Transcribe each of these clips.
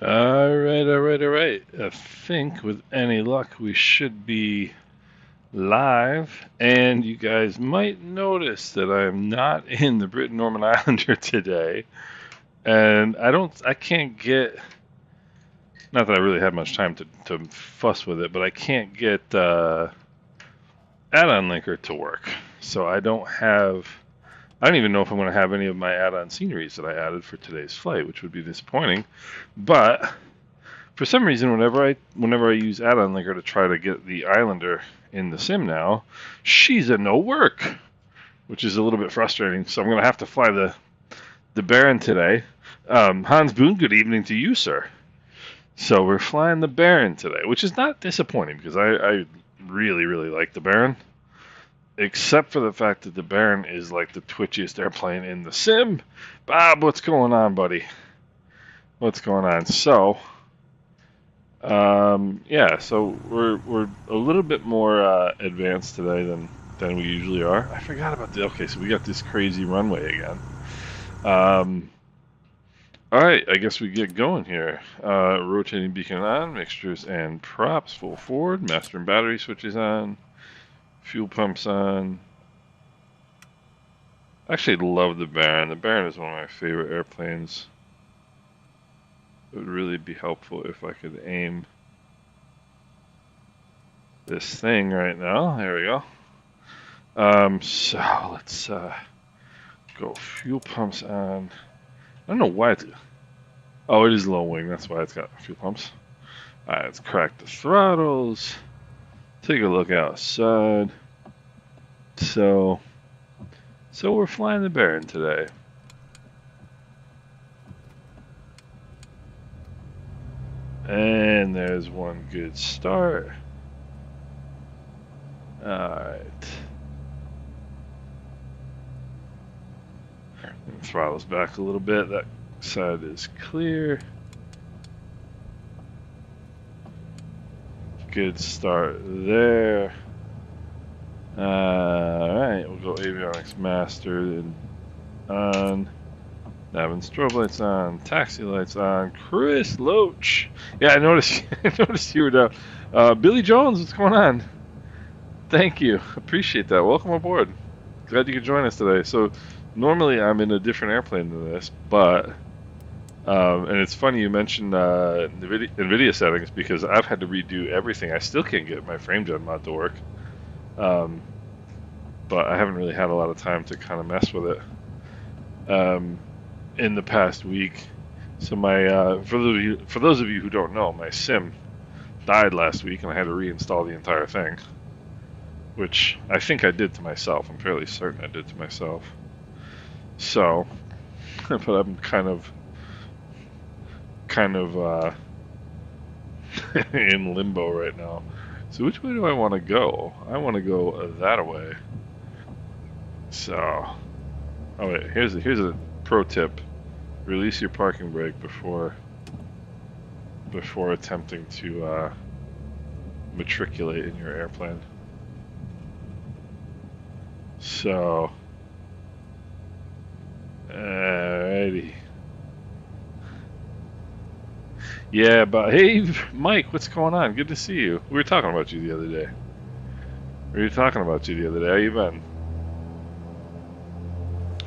All right. I think with any luck we should be live, and you guys might notice that I am not in the Britten Norman Islander today, and I can't get, not that I really had much time to fuss with it, but I can't get add-on linker to work, so I don't even know if I'm going to have any of my add-on sceneries that I added for today's flight, which would be disappointing, but for some reason, whenever I use add-on linker to try to get the Islander in the sim now, she's a no work, which is a little bit frustrating. So I'm going to have to fly the Baron today. Hans Boone, good evening to you, sir. So we're flying the Baron today, which is not disappointing because I really like the Baron, except for the fact that the Baron is like the twitchiest airplane in the sim. Bob, what's going on, buddy? What's going on? So yeah, so we're a little bit more advanced today than we usually are. I forgot about okay, so we got this crazy runway again. All right, I guess we get going here. Rotating beacon on, mixtures and props full forward, master and battery switches on, fuel pumps on. I actually love the Baron. The Baron is one of my favorite airplanes. It would really be helpful if I could aim this thing right now. There we go. So let's go fuel pumps on. I don't know why it's. Oh, it is low wing. That's why it's got fuel pumps. All right, let's crack the throttles. Take a look outside. So we're flying the Baron today. And there's one good start. All right. And throttles back a little bit. That side is clear. Good start there. Alright, we'll go avionics master and on. Nav and strobe lights on, taxi lights on. Chris Loach. Yeah, I noticed I noticed you were down. Billy Jones, what's going on? Thank you. Appreciate that. Welcome aboard. Glad you could join us today. So normally I'm in a different airplane than this, but and it's funny you mentioned NVIDIA settings because I've had to redo everything. I still can't get my frame gen mod to work, but I haven't really had a lot of time to kind of mess with it in the past week. So my for those of you who don't know, my sim died last week, and I had to reinstall the entire thing, which I think I did to myself. I'm fairly certain I did to myself. So, but I'm kind of in limbo right now. So which way do I want to go? I want to go that way. So, oh wait, here's a pro tip: release your parking brake before attempting to matriculate in your airplane. So, alrighty. Yeah, but hey, Mike, what's going on? Good to see you. We were talking about you the other day. How you been?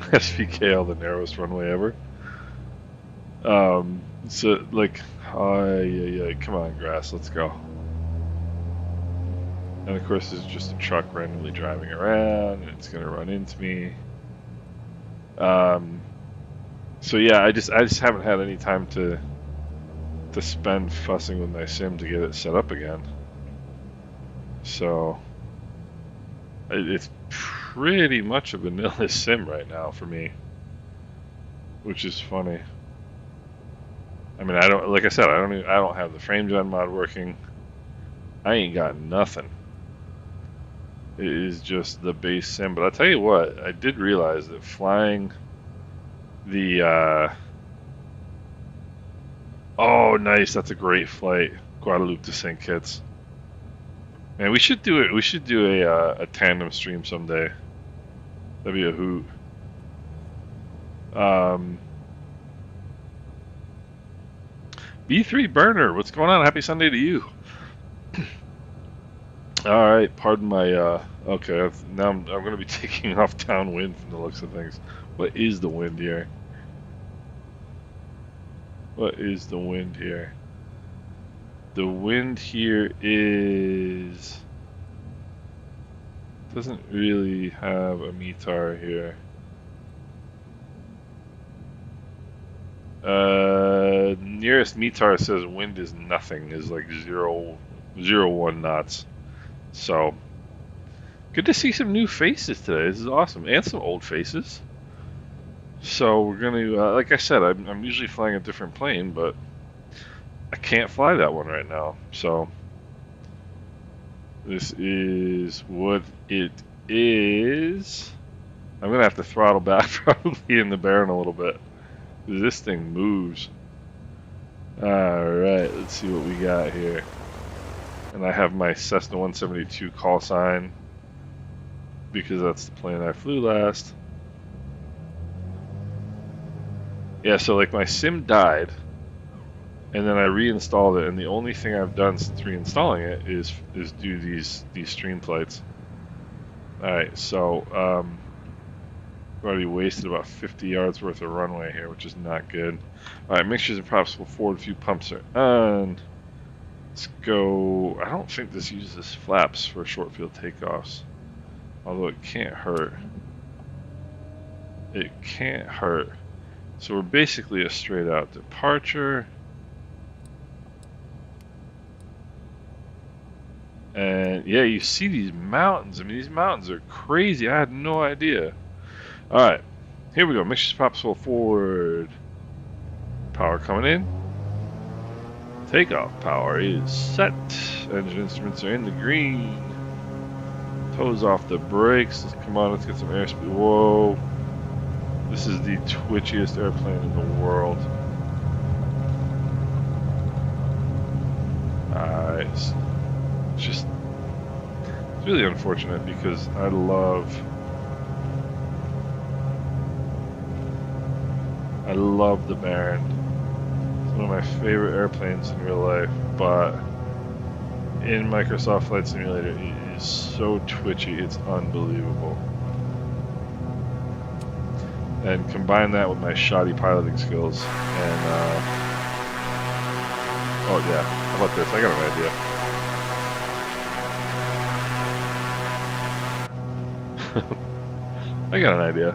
SVKL, the narrowest runway ever. So like, yeah, come on, grass, let's go. And of course, there's just a truck randomly driving around, and it's gonna run into me. So yeah, I just haven't had any time to spend fussing with my sim to get it set up again. So it's pretty much a vanilla sim right now for me, which is funny. I mean, I don't, like I said, I don't have the frame gen mod working. I ain't got nothing. It is just the base sim. But I'll tell you what, I did realize that flying the oh, nice, that's a great flight, Guadalupe to St. Kitts. Man, we should do it. We should do a tandem stream someday. That'd be a hoot. B3 Burner, what's going on? Happy Sunday to you. All right, pardon my. Okay, now I'm going to be taking off downwind from the looks of things. What is the wind here? What is the wind here? The wind here is. Doesn't really have a METAR here. Nearest METAR says wind is nothing, is like 0.01 knots. So, good to see some new faces today. This is awesome, and some old faces. So we're gonna, like I said, I'm usually flying a different plane, but I can't fly that one right now. So this is what it is. I'm gonna have to throttle back probably in the Baron a little bit. This thing moves. Alright, let's see what we got here. And I have my Cessna 172 call sign because that's the plane I flew last. Yeah, so like my sim died and then I reinstalled it, and the only thing I've done since reinstalling it is do these stream flights. Alright, so already wasted about 50 yards worth of runway here, which is not good. Alright, mixtures and props will forward. A few pumps are on. Let's go. I don't think this uses flaps for short field takeoffs, although it can't hurt. It can't hurt. So we're basically a straight out departure. And yeah, you see these mountains. I mean, these mountains are crazy. I had no idea. Alright, here we go. Mixtures, props will forward. Power coming in. Takeoff power is set. Engine instruments are in the green. Toes off the brakes. Come on, let's get some airspeed. Whoa. This is the twitchiest airplane in the world. Alright. It's really unfortunate because I love the Baron. It's one of my favorite airplanes in real life, but in Microsoft Flight Simulator it is so twitchy, it's unbelievable. And combine that with my shoddy piloting skills, and oh yeah, how about this? I got an idea. I got an idea.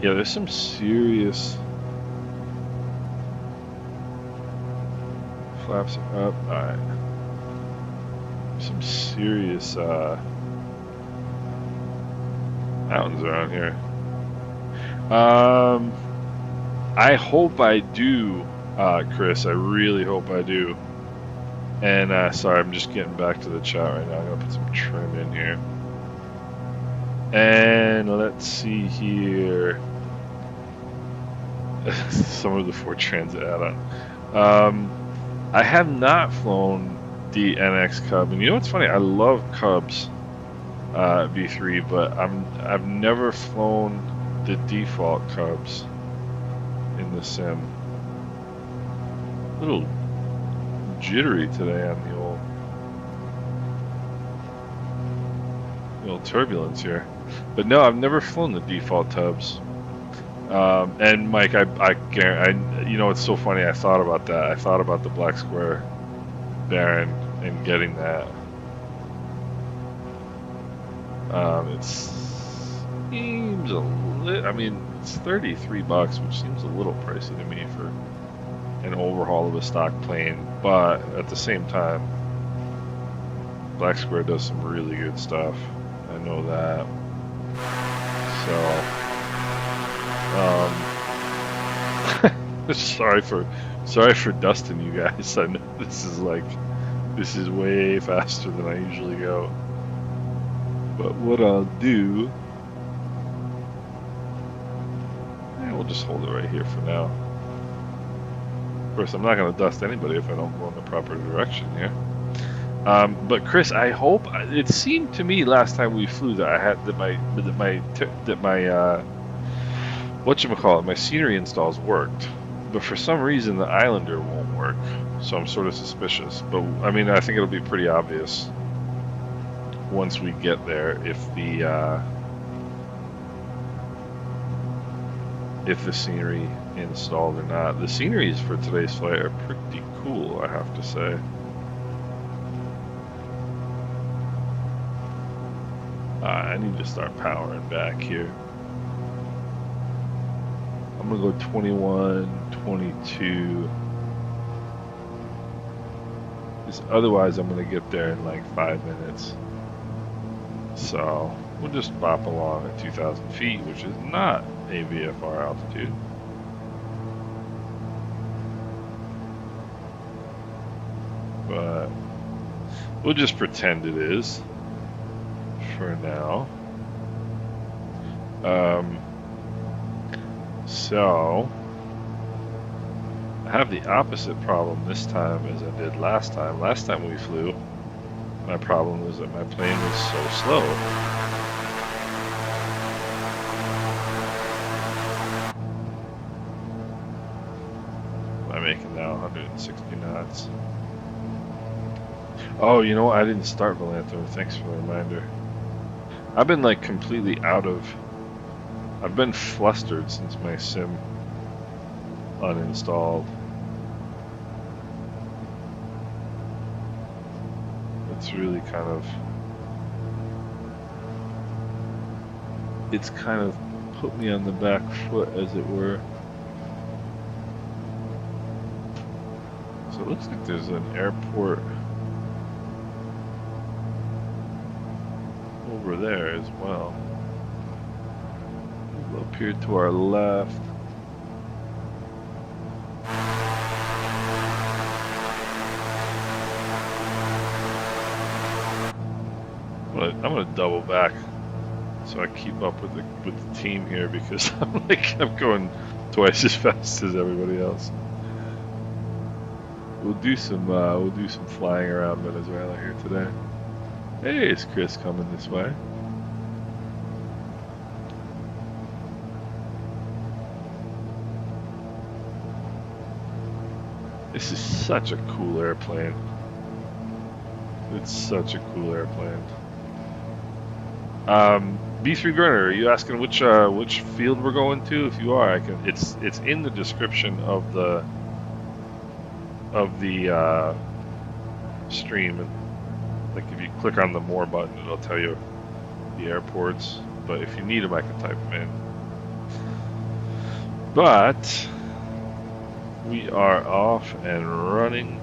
Yeah, there's some serious flaps are up. Alright. Some serious mountains around here. I hope I do, Chris. I really hope I do. And sorry, I'm just getting back to the chat right now. I'm gonna put some trim in here. And let's see here. Some of the Ford Transit add-on. I have not flown the NX Cub, and you know what's funny? I love Cubs V3, but I've never flown the default Cubs in the sim. A little jittery today on the old turbulence here, but no, I've never flown the default Tubs. And Mike, I guarantee, you know, it's so funny. I thought about that. I thought about the Black Square Baron and getting that. It seems a little. I mean, it's $33, which seems a little pricey to me for an overhaul of a stock plane. But at the same time, Black Square does some really good stuff. I know that. So. Sorry for dusting you guys. I know this is way faster than I usually go. But what I'll do, we'll just hold it right here for now. Of course, I'm not going to dust anybody if I don't go in the proper direction here. But Chris, I hope, it seemed to me last time we flew that I had that my whatchamacallit, my scenery installs worked, but for some reason the Islander won't work, so I'm sort of suspicious. But I mean, I think it'll be pretty obvious once we get there if the scenery installed or not. The sceneries for today's flight are pretty cool, I have to say. I need to start powering back here. I'm gonna go 21, 22. Because otherwise I'm gonna get there in like 5 minutes. So we'll just bop along at 2,000 feet, which is not a VFR altitude. But we'll just pretend it is for now. So I have the opposite problem this time as I did last time. Last time we flew, my problem was that my plane was so slow. I'm making now 160 knots. Oh, you know what? I didn't start Volanto. Thanks for the reminder. I've been like completely out of... I've been flustered since my sim uninstalled. It's really kind of... It's kind of put me on the back foot, as it were. So it looks like there's an airport over there as well. Up here to our left. I'm gonna double back so I keep up with the team here, because I'm going twice as fast as everybody else. We'll do some flying around Venezuela here today. Hey, is Chris coming this way? This is such a cool airplane. It's such a cool airplane. B3 Burner, are you asking which field we're going to? If you are, I can. It's in the description of the stream. And like if you click on the more button, it'll tell you the airports. But if you need them, I can type them in. But we are off and running.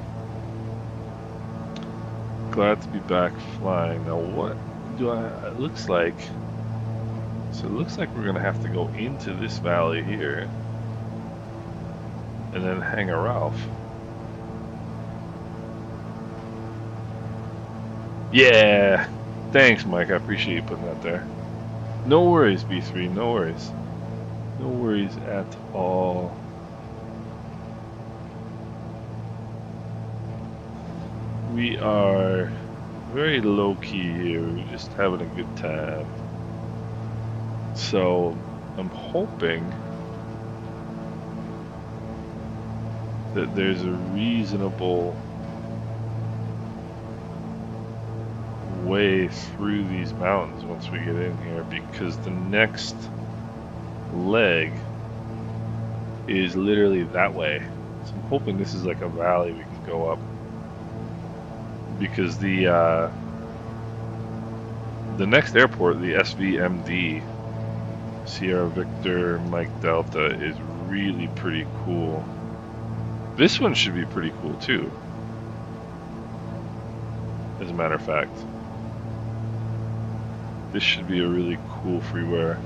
Glad to be back flying. Now what do it looks like, so it looks like we're gonna have to go into this valley here and then hang a Ralph. Yeah, thanks Mike, I appreciate you putting that there. No worries B3, no worries. No worries at all. We are very low-key here, we're just having a good time. So, I'm hoping that there's a reasonable way through these mountains once we get in here, because the next leg is literally that way. So I'm hoping this is like a valley we can go up. Because the next airport, the SVMD, Sierra Victor Mike Delta, is really pretty cool. This one should be pretty cool too, as a matter of fact. This should be a really cool freeware.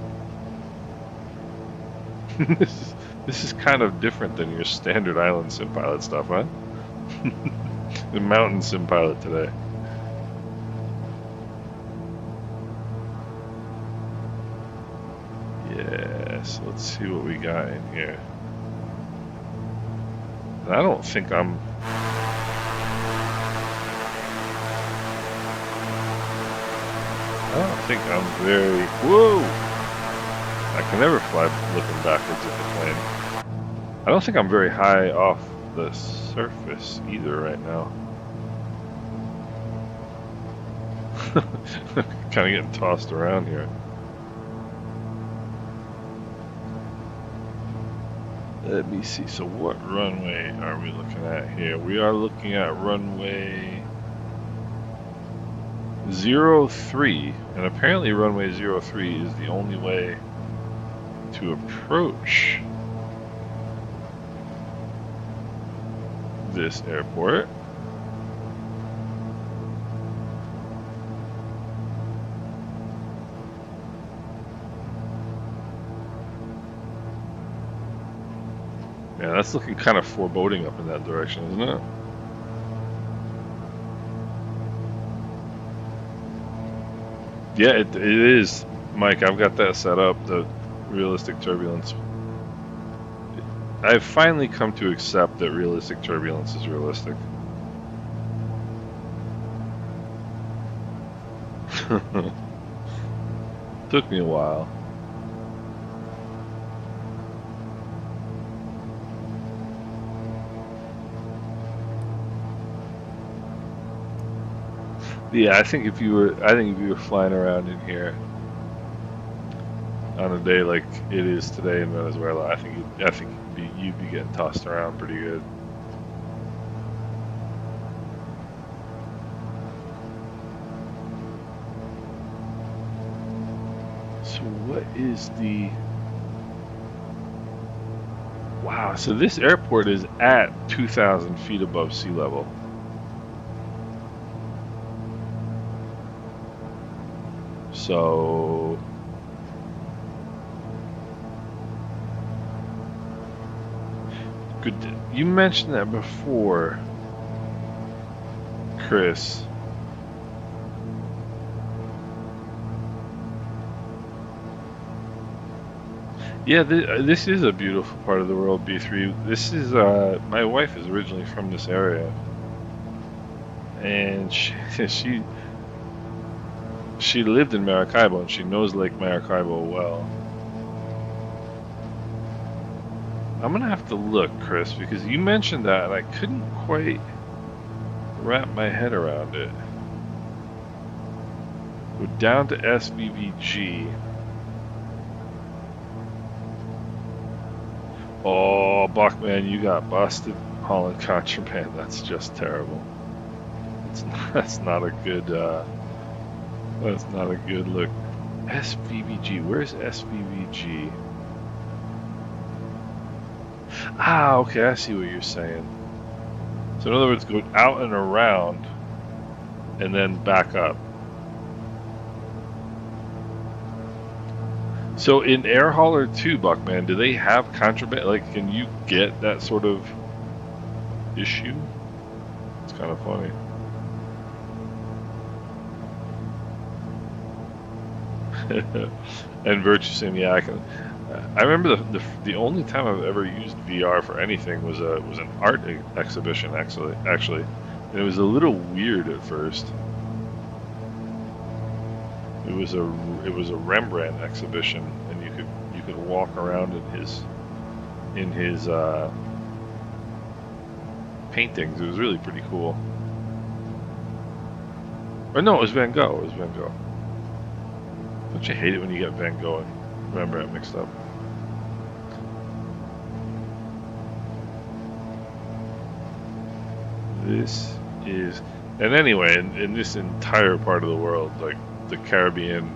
This is kind of different than your standard IslandSimPilot stuff, huh? The Mountain Sim Pilot today. Yes, let's see what we got in here. And I don't think I'm very... Whoa! I can never fly looking backwards at the plane. I don't think I'm very high off the surface either right now. Kind of getting tossed around here. Let me see. So what runway are we looking at here? We are looking at runway 03, and apparently runway 03 is the only way to approach this airport. Yeah, that's looking kind of foreboding up in that direction, isn't it? Yeah, it is, Mike. I've got that set up, the realistic turbulence. I've finally come to accept that realistic turbulence is realistic. Took me a while. Yeah, I think if you were flying around in here on a day like it is today in Venezuela, I think you'd be getting tossed around pretty good. So what is the... Wow, so this airport is at 2,000 feet above sea level. So good. You mentioned that before, Chris. Yeah, this is a beautiful part of the world, B3. This is my wife is originally from this area, and she lived in Maracaibo, and she knows Lake Maracaibo well. I'm gonna have to look, Chris, because you mentioned that and I couldn't quite wrap my head around it. Go down to SVVG. Oh, Buckman, you got busted hauling contraband. That's just terrible. That's not a good. That's not a good look. SVVG, where's SVVG? Ah, okay, I see what you're saying. So in other words, go out and around, and then back up. So in Air Hauler 2, Buckman, do they have contraband? Like, can you get that sort of issue? It's kind of funny. And Virtue Sim, yeah, I can. I remember the only time I've ever used VR for anything was an art exhibition actually, and it was a little weird at first. It was a Rembrandt exhibition, and you could walk around in his paintings. It was really pretty cool. Or no, it was Van Gogh. It was Van Gogh. Don't you hate it when you get Van Gogh and Rembrandt mixed up? This is, and anyway, in this entire part of the world, like the Caribbean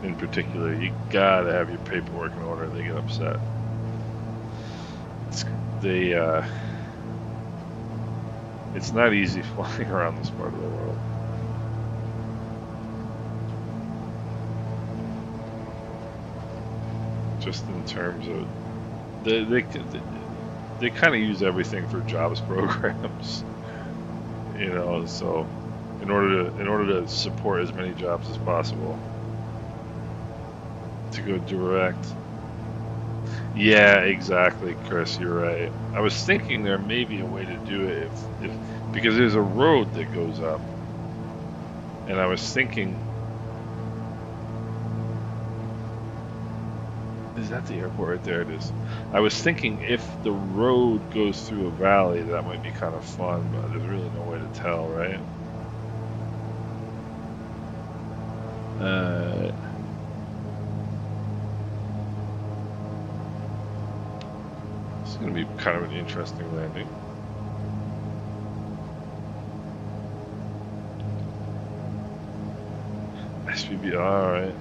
in particular, you gotta have your paperwork in order. They get upset. It's not easy flying around this part of the world. Just in terms of they kind of use everything for jobs programs, you know. So in order to support as many jobs as possible, to go direct. Yeah, exactly, Chris. You're right. I was thinking there may be a way to do it if because there's a road that goes up, and I was thinking. Is that the airport right there? It is. I was thinking if the road goes through a valley, that might be kind of fun, but there's really no way to tell, right? It's going to be kind of an interesting landing. SVVL, alright.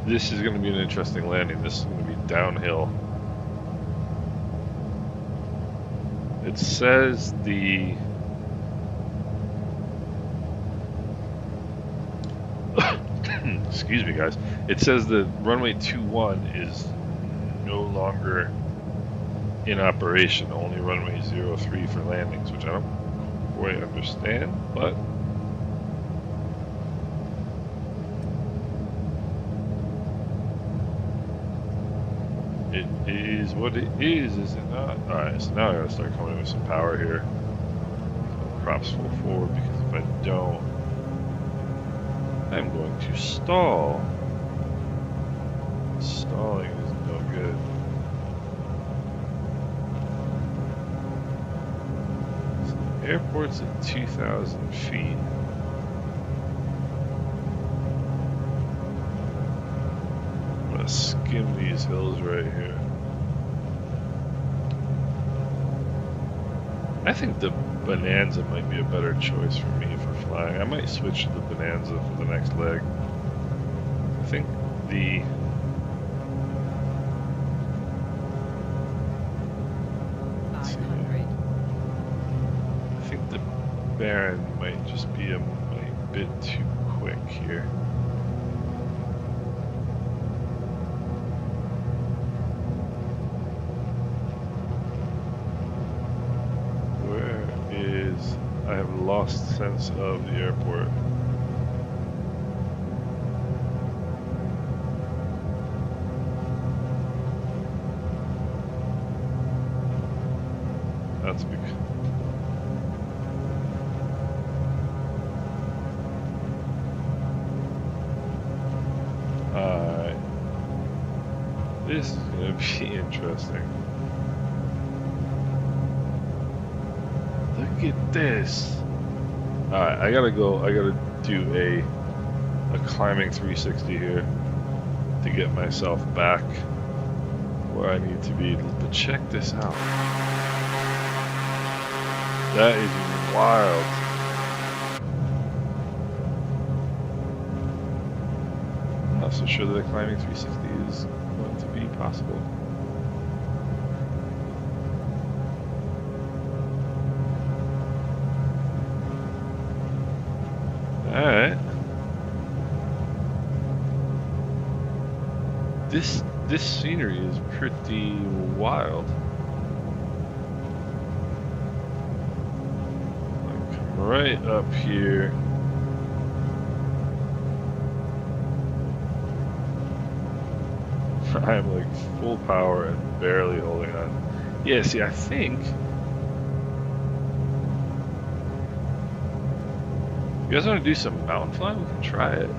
This is going to be an interesting landing. This is going to be downhill. It says the... Excuse me, guys. It says that runway 21 is no longer in operation. Only runway 03 for landings, which I don't quite understand, but... It is what it is it not? Alright, so now I gotta start coming in with some power here. Props full forward, because if I don't, I'm going to stall. Stalling is no good. So the airport's at 2,000 feet. I'm gonna skim these hills right here. I think the Bonanza might be a better choice for me for flying. I might switch to the Bonanza for the next leg. I think the... Let's see. I think the Baron might just be a bit too quick here. I have lost sense of the airport. That's big. Alright. This is gonna be interesting. Look at this. Alright, I gotta do a climbing 360 here to get myself back where I need to be. But check this out. That is wild. I'm not so sure that a climbing 360 is going to be possible. Alright. This scenery is pretty wild. Like, come right up here. I'm like full power and barely holding on. Yeah, see, I think you guys want to do some mountain flying? We can try it.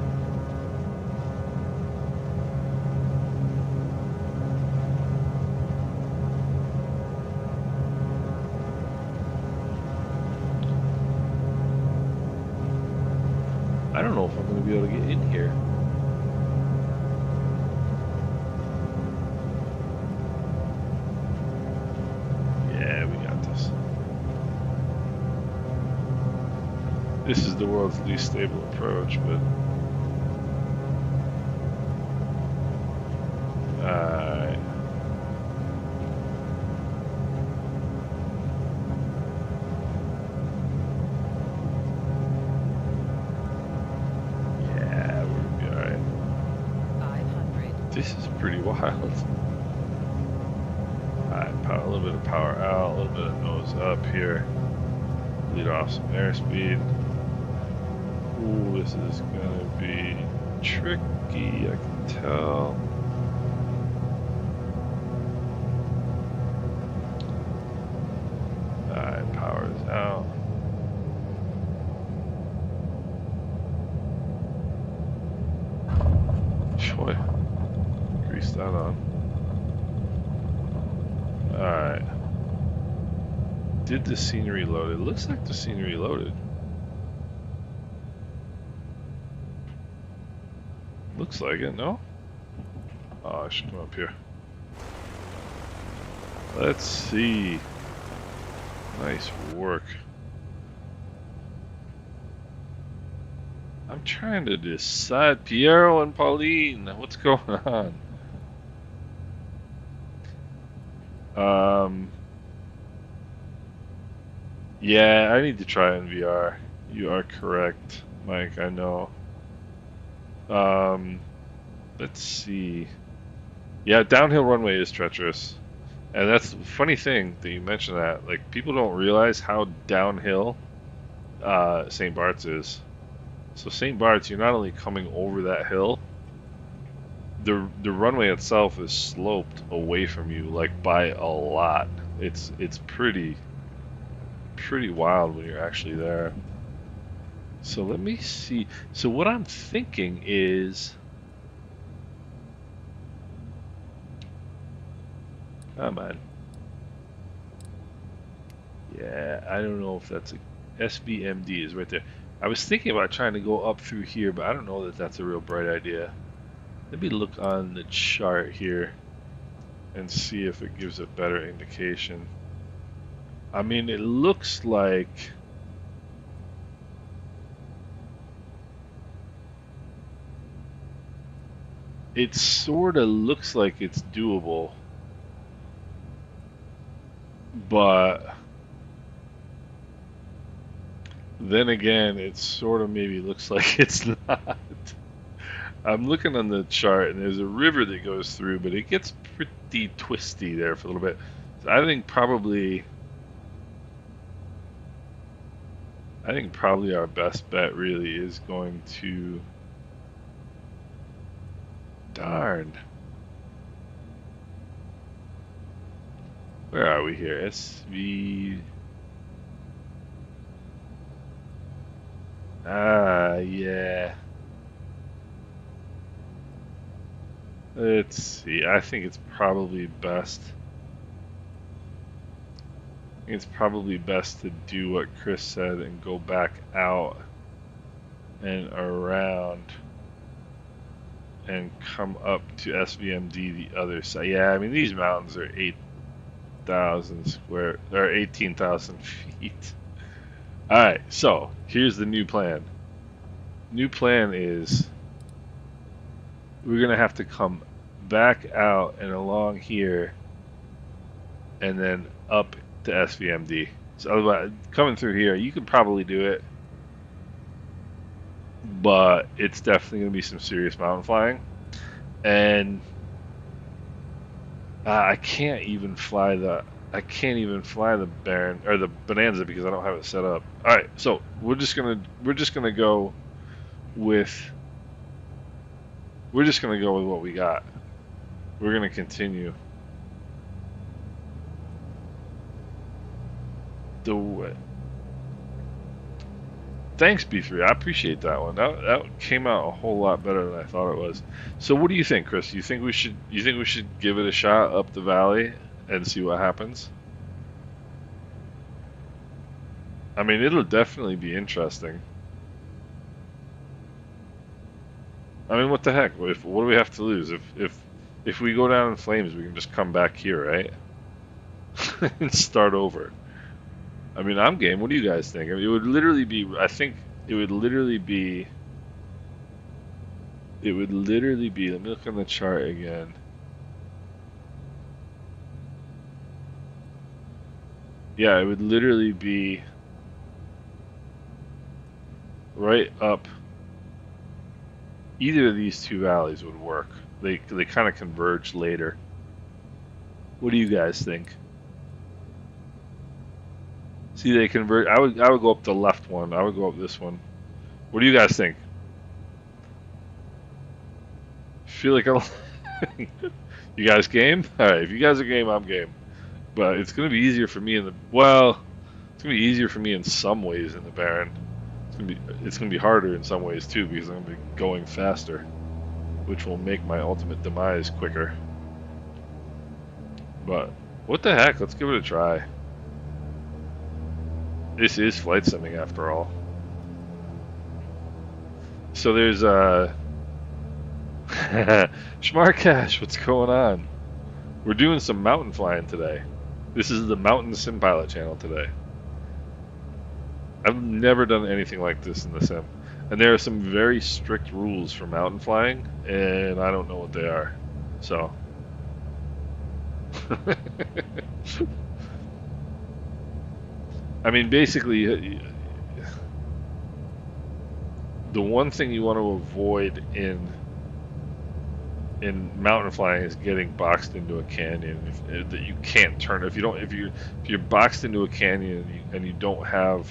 I don't know if I'm going to be able to get in here. Yeah, we got this. This is the world's least stable approach, but... yeah, we're gonna be alright. 500. This is pretty wild. Alright, a little bit of power out, a little bit of nose up here. Lead off some airspeed. Ooh, this is gonna be tricky, I can tell. Alright, power is boy. Grease that on. Alright. Did the scenery load? It looks like the scenery loaded. Looks like it, no? Oh, I should come up here. Let's see. Nice work. I'm trying to decide. Piero and Pauline, what's going on? Yeah, I need to try in VR. You are correct, Mike, I know. Let's see. Yeah, downhill runway is treacherous. And that's the funny thing that you mentioned that. Like, people don't realize how downhill St. Bart's is. So St. Bart's, you're not only coming over that hill, the runway itself is sloped away from you, like, by a lot. It's pretty wild when you're actually there. So let me see. So what I'm thinking is, come on. Yeah, I don't know if that's a SVMD is right there. I was thinking about trying to go up through here, but I don't know that that's a real bright idea. Let me look on the chart here and see if it gives a better indication. I mean, it looks like it sort of looks like it's doable, but then again, it sort of maybe looks like it's not. I'm looking on the chart, and there's a river that goes through, but it gets pretty twisty there for a little bit. So I think probably our best bet really is going to... Darn. Where are we here? SV... Ah, yeah. Let's see. I think it's probably best. It's probably best to do what Chris said and go back out and around and come up to SVMD the other side. Yeah, I mean, these mountains are 8,000 square, or 18,000 feet. Alright, so here's the new plan. New plan is we're going to have to come back out and along here and then up to SVMD. So otherwise, coming through here, you could probably do it, but it's definitely going to be some serious mountain flying. And I can't even fly the Baron or the Bonanza because I don't have it set up. All right, so we're just gonna go with what we got. We're gonna continue. Thanks, B3. I appreciate that one. That came out a whole lot better than I thought it was. So, what do you think, Chris? You think we should give it a shot up the valley and see what happens? I mean, it'll definitely be interesting. I mean, what the heck? What do we have to lose? If we go down in flames, we can just come back here, right? And start over. I mean, I'm game. What do you guys think? I mean, it would literally be. I think it would literally be. It would literally be. Let me look on the chart again. Yeah, it would literally be right up. Either of these two valleys would work. They kind of converge later. What do you guys think? See, they converge. I would go up the left one. I would go up this one. What do you guys think? Feel like I'm. You guys game? All right. If you guys are game, I'm game. But it's gonna be easier for me in the it's gonna be easier for me in some ways in the Baron. It's gonna be harder in some ways too because I'm gonna be going faster. which will make my ultimate demise quicker. But what the heck? Let's give it a try. This is flight simming after all. So there's Schmarkash, what's going on? We're doing some mountain flying today. This is the Mountain Sim Pilot channel today. I've never done anything like this in the sim. And there are some very strict rules for mountain flying, and I don't know what they are. So. I mean, basically, the one thing you want to avoid in mountain flying is getting boxed into a canyon that you can't turn. If you're boxed into a canyon and you don't have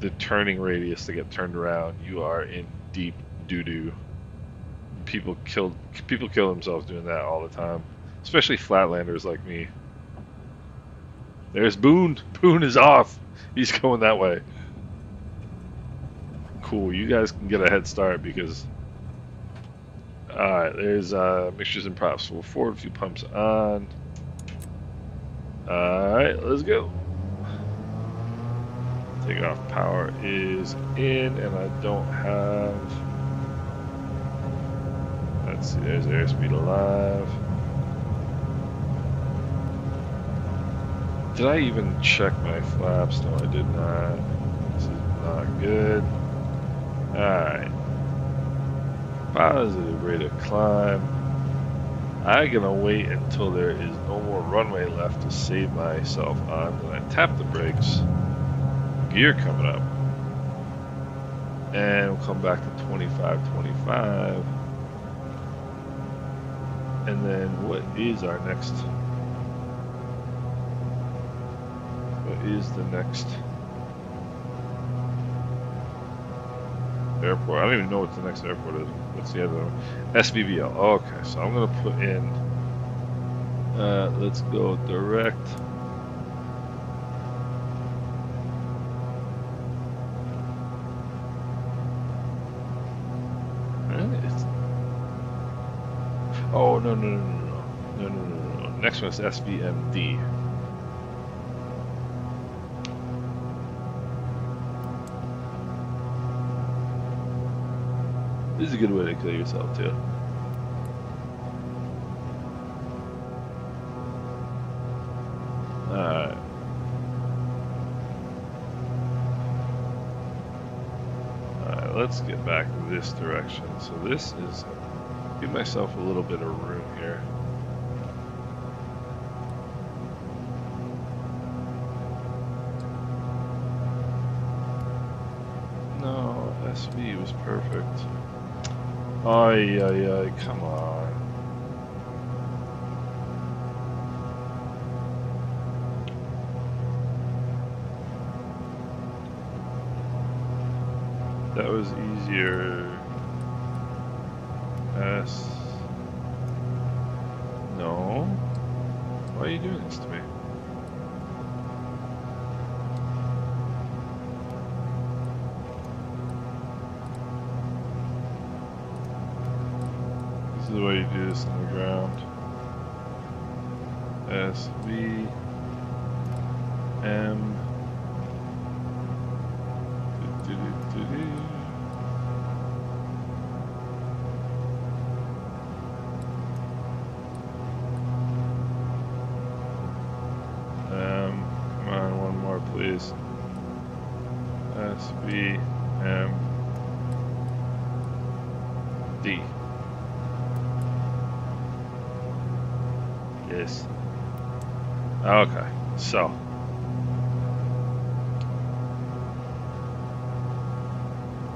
the turning radius to get turned around, you are in deep doo-doo. People kill themselves doing that all the time, especially flatlanders like me. There's Boone. Boone is off. He's going that way. Cool. You guys can get a head start because. Alright, there's mixtures and props. So we'll forward fuel pumps on. Alright, let's go. Takeoff power is in, and I don't have. Let's see, there's airspeed alive. Did I even check my flaps? No, I did not. This is not good. Alright. Positive rate of climb. I'm gonna wait until there is no more runway left to save myself on. Then I tap the brakes. Gear coming up. And we'll come back to 25. And then what is our next? What is the next airport? I don't even know what the next airport is. What's the other one? SVVL. Oh, okay, so I'm gonna put in. Let's go direct. Oh no. Next one is SVMD. This is a good way to kill yourself too. Alright. Alright, let's get back this direction. So this is, give myself a little bit of room here. No, SV was perfect. Ay, come on. That was easier. S. No. Why are you doing this to me? This is the way you do this on the ground. SVM. Come on, one more, please. SVMD. Yes. Okay, so.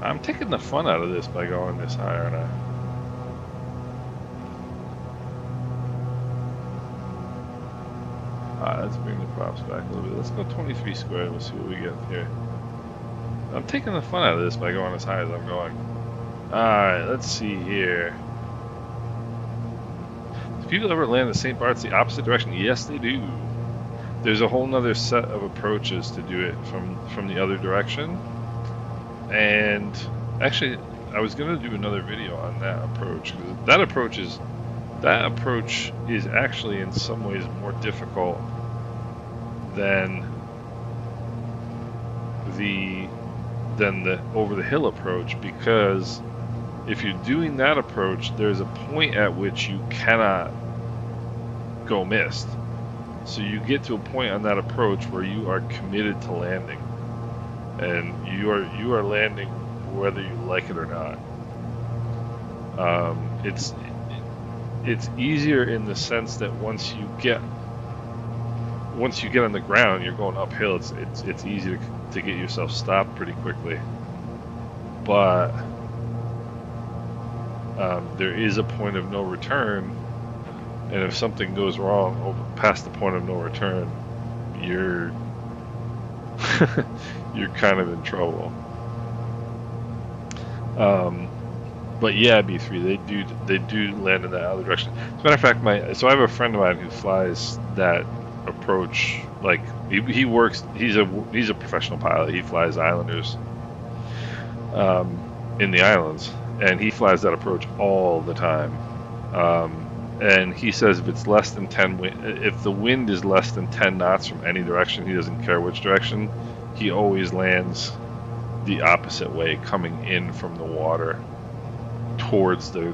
I'm taking the fun out of this by going this high, aren't I? Alright, let's bring the props back a little bit. Let's go 23 squared. We'll see what we get here. I'm taking the fun out of this by going as high as I'm going. Alright, let's see here. Do people ever land the same parts the opposite direction? Yes, they do. There's a whole nother set of approaches to do it from the other direction. And actually, I was gonna do another video on that approach, because that approach is actually in some ways more difficult than the over the hill approach, because if you're doing that approach, there's a point at which you cannot go missed. So you get to a point on that approach where you are committed to landing, and you are landing whether you like it or not. It's easier in the sense that once you get on the ground, you're going uphill. It's easy to get yourself stopped pretty quickly, but there is a point of no return, and if something goes wrong past the point of no return, you're you're kind of in trouble. But yeah, B3, they do land in that other direction. As a matter of fact, so I have a friend of mine who flies that approach. Like he works, he's a professional pilot. He flies Islanders in the islands, and he flies that approach all the time. And he says if it's less than 10 if the wind is less than 10 knots from any direction, he doesn't care which direction, he always lands the opposite way, coming in from the water towards the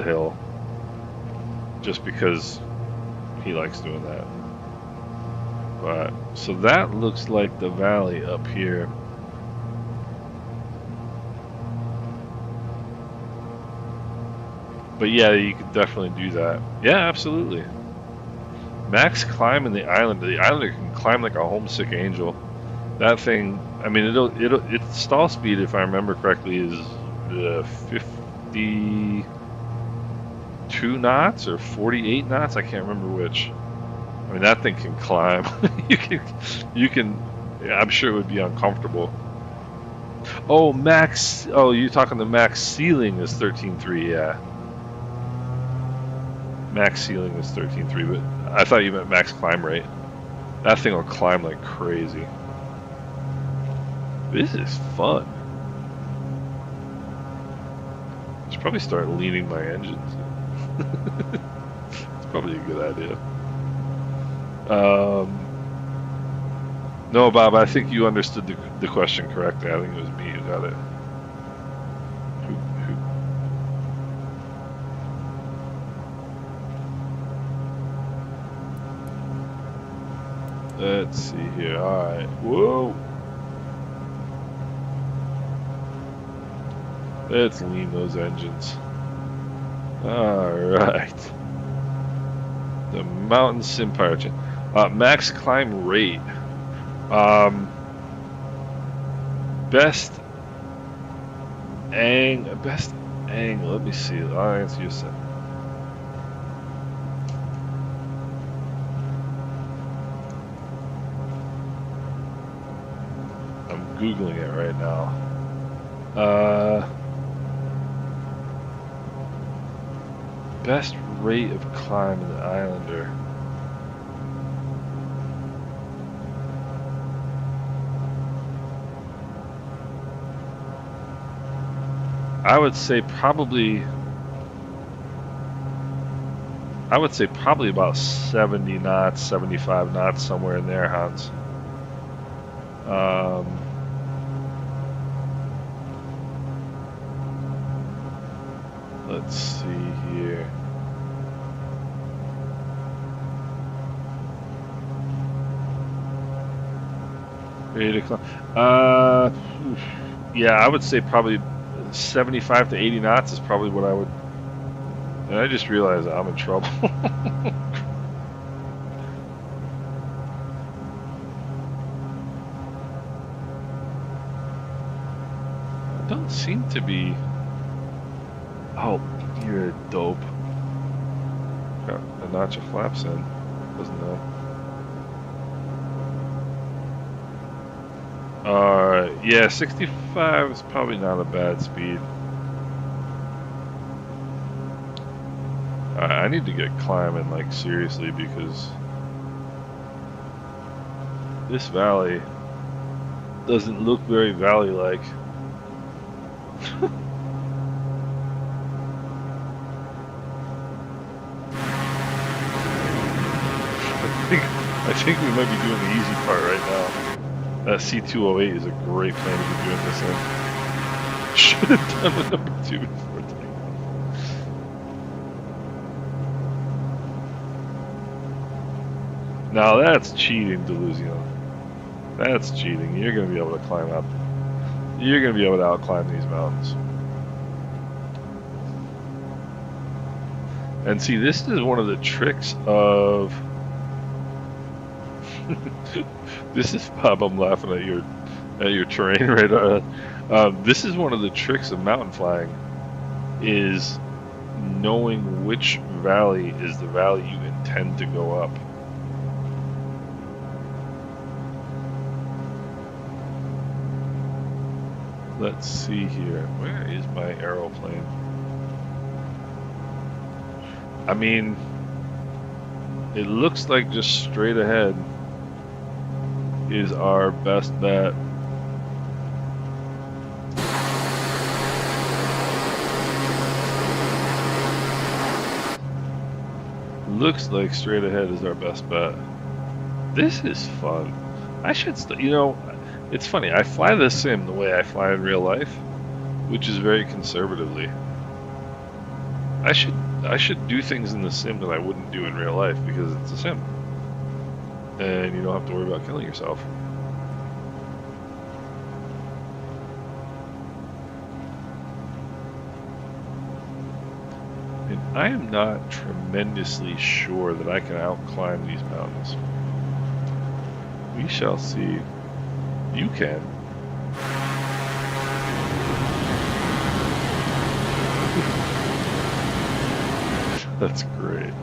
hill, just because he likes doing that. But so that looks like the valley up here. But yeah, you could definitely do that. Yeah, absolutely. Max climb in the Islander. The Islander can climb like a homesick angel. That thing, I mean, its stall speed, if I remember correctly, is 52 knots or 48 knots. I can't remember which. I mean, that thing can climb. you can. I'm sure it would be uncomfortable. Oh, max. Oh, you're talking the max ceiling is 13.3. Yeah. Max ceiling is 13.3, but I thought you meant max climb rate. That thing will climb like crazy. This is fun. I should probably start leaning my engines. It's probably a good idea. No, Bob, I think you understood the question correctly. I think it was me who got it. Let's see here. Alright. Whoa! Let's lean those engines. Alright. The Mountain SimPilot. Max climb rate. Best angle. Let me see. I'll answer you a second. Googling it right now. Best rate of climb in the Islander. I would say probably about 70 knots, 75 knots, somewhere in there, Hans. Let's see here. Ready to climb? Yeah, I would say probably 75 to 80 knots is probably what I would. And I just realized I'm in trouble. I don't seem to be. Oh, you're a dope. Got a notch of flaps in. Doesn't know. Alright, yeah, 65 is probably not a bad speed. I need to get climbing, like, seriously, because this valley doesn't look very valley-like. I think we might be doing the easy part right now. That C208 is a great plane to be doing this in. Should have done the number 2 before takeoff. Now that's cheating, Delusion. That's cheating. You're going to be able to climb up. You're going to be able to outclimb these mountains. And see, this is one of the tricks of... This is, Bob, I'm laughing at your terrain radar. This is one of the tricks of mountain flying, is knowing which valley is the valley you intend to go up. Let's see here. Where is my aeroplane? I mean, it looks like just straight ahead is our best bet. Looks like straight ahead is our best bet. This is fun. I should, you know, it's funny. I fly this sim the way I fly in real life, which is very conservatively. I should do things in the sim that I wouldn't do in real life because it's a sim. And you don't have to worry about killing yourself. And I am not tremendously sure that I can outclimb these mountains. We shall see. You can. That's great.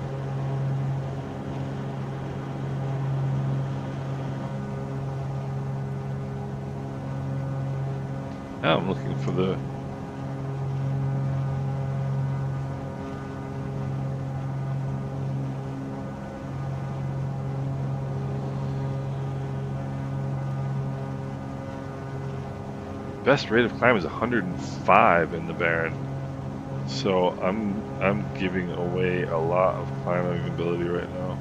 Now I'm looking for the... Best rate of climb is 105 in the Barren. So I'm giving away a lot of climbing ability right now.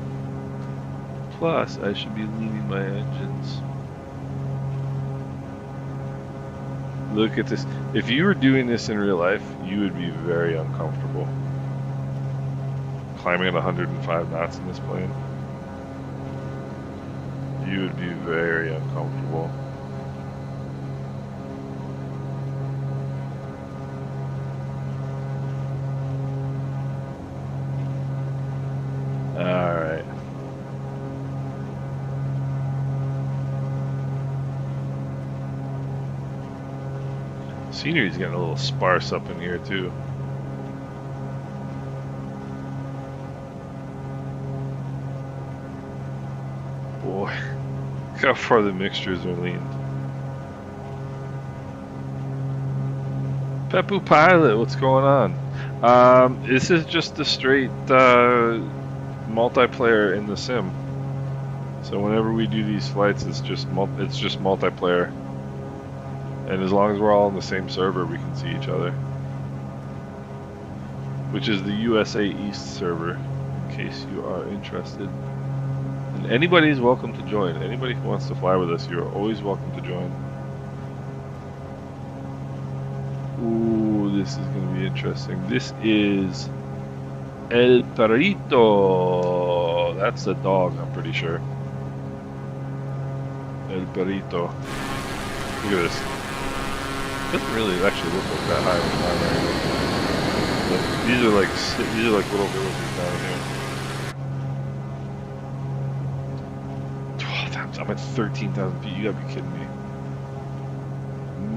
Plus, I should be leaving my engines. Look at this. If you were doing this in real life, you would be very uncomfortable. Climbing at 105 knots in this plane. You would be very uncomfortable. Alright. Scenery's getting a little sparse up in here too. Boy, look how far the mixtures are leaned. Pepu Pilot, what's going on? This is just a straight multiplayer in the sim. So whenever we do these flights, it's just multiplayer. And as long as we're all on the same server, we can see each other. Which is the USA East server, in case you are interested. And anybody is welcome to join. Anybody who wants to fly with us, you're always welcome to join. Ooh, this is going to be interesting. This is El Perrito. That's a dog, I'm pretty sure. El Perrito. Look at this. It doesn't really actually look like that high of a climb. These are like little villages down here. Oh, I'm at 13,000 feet. You gotta be kidding me,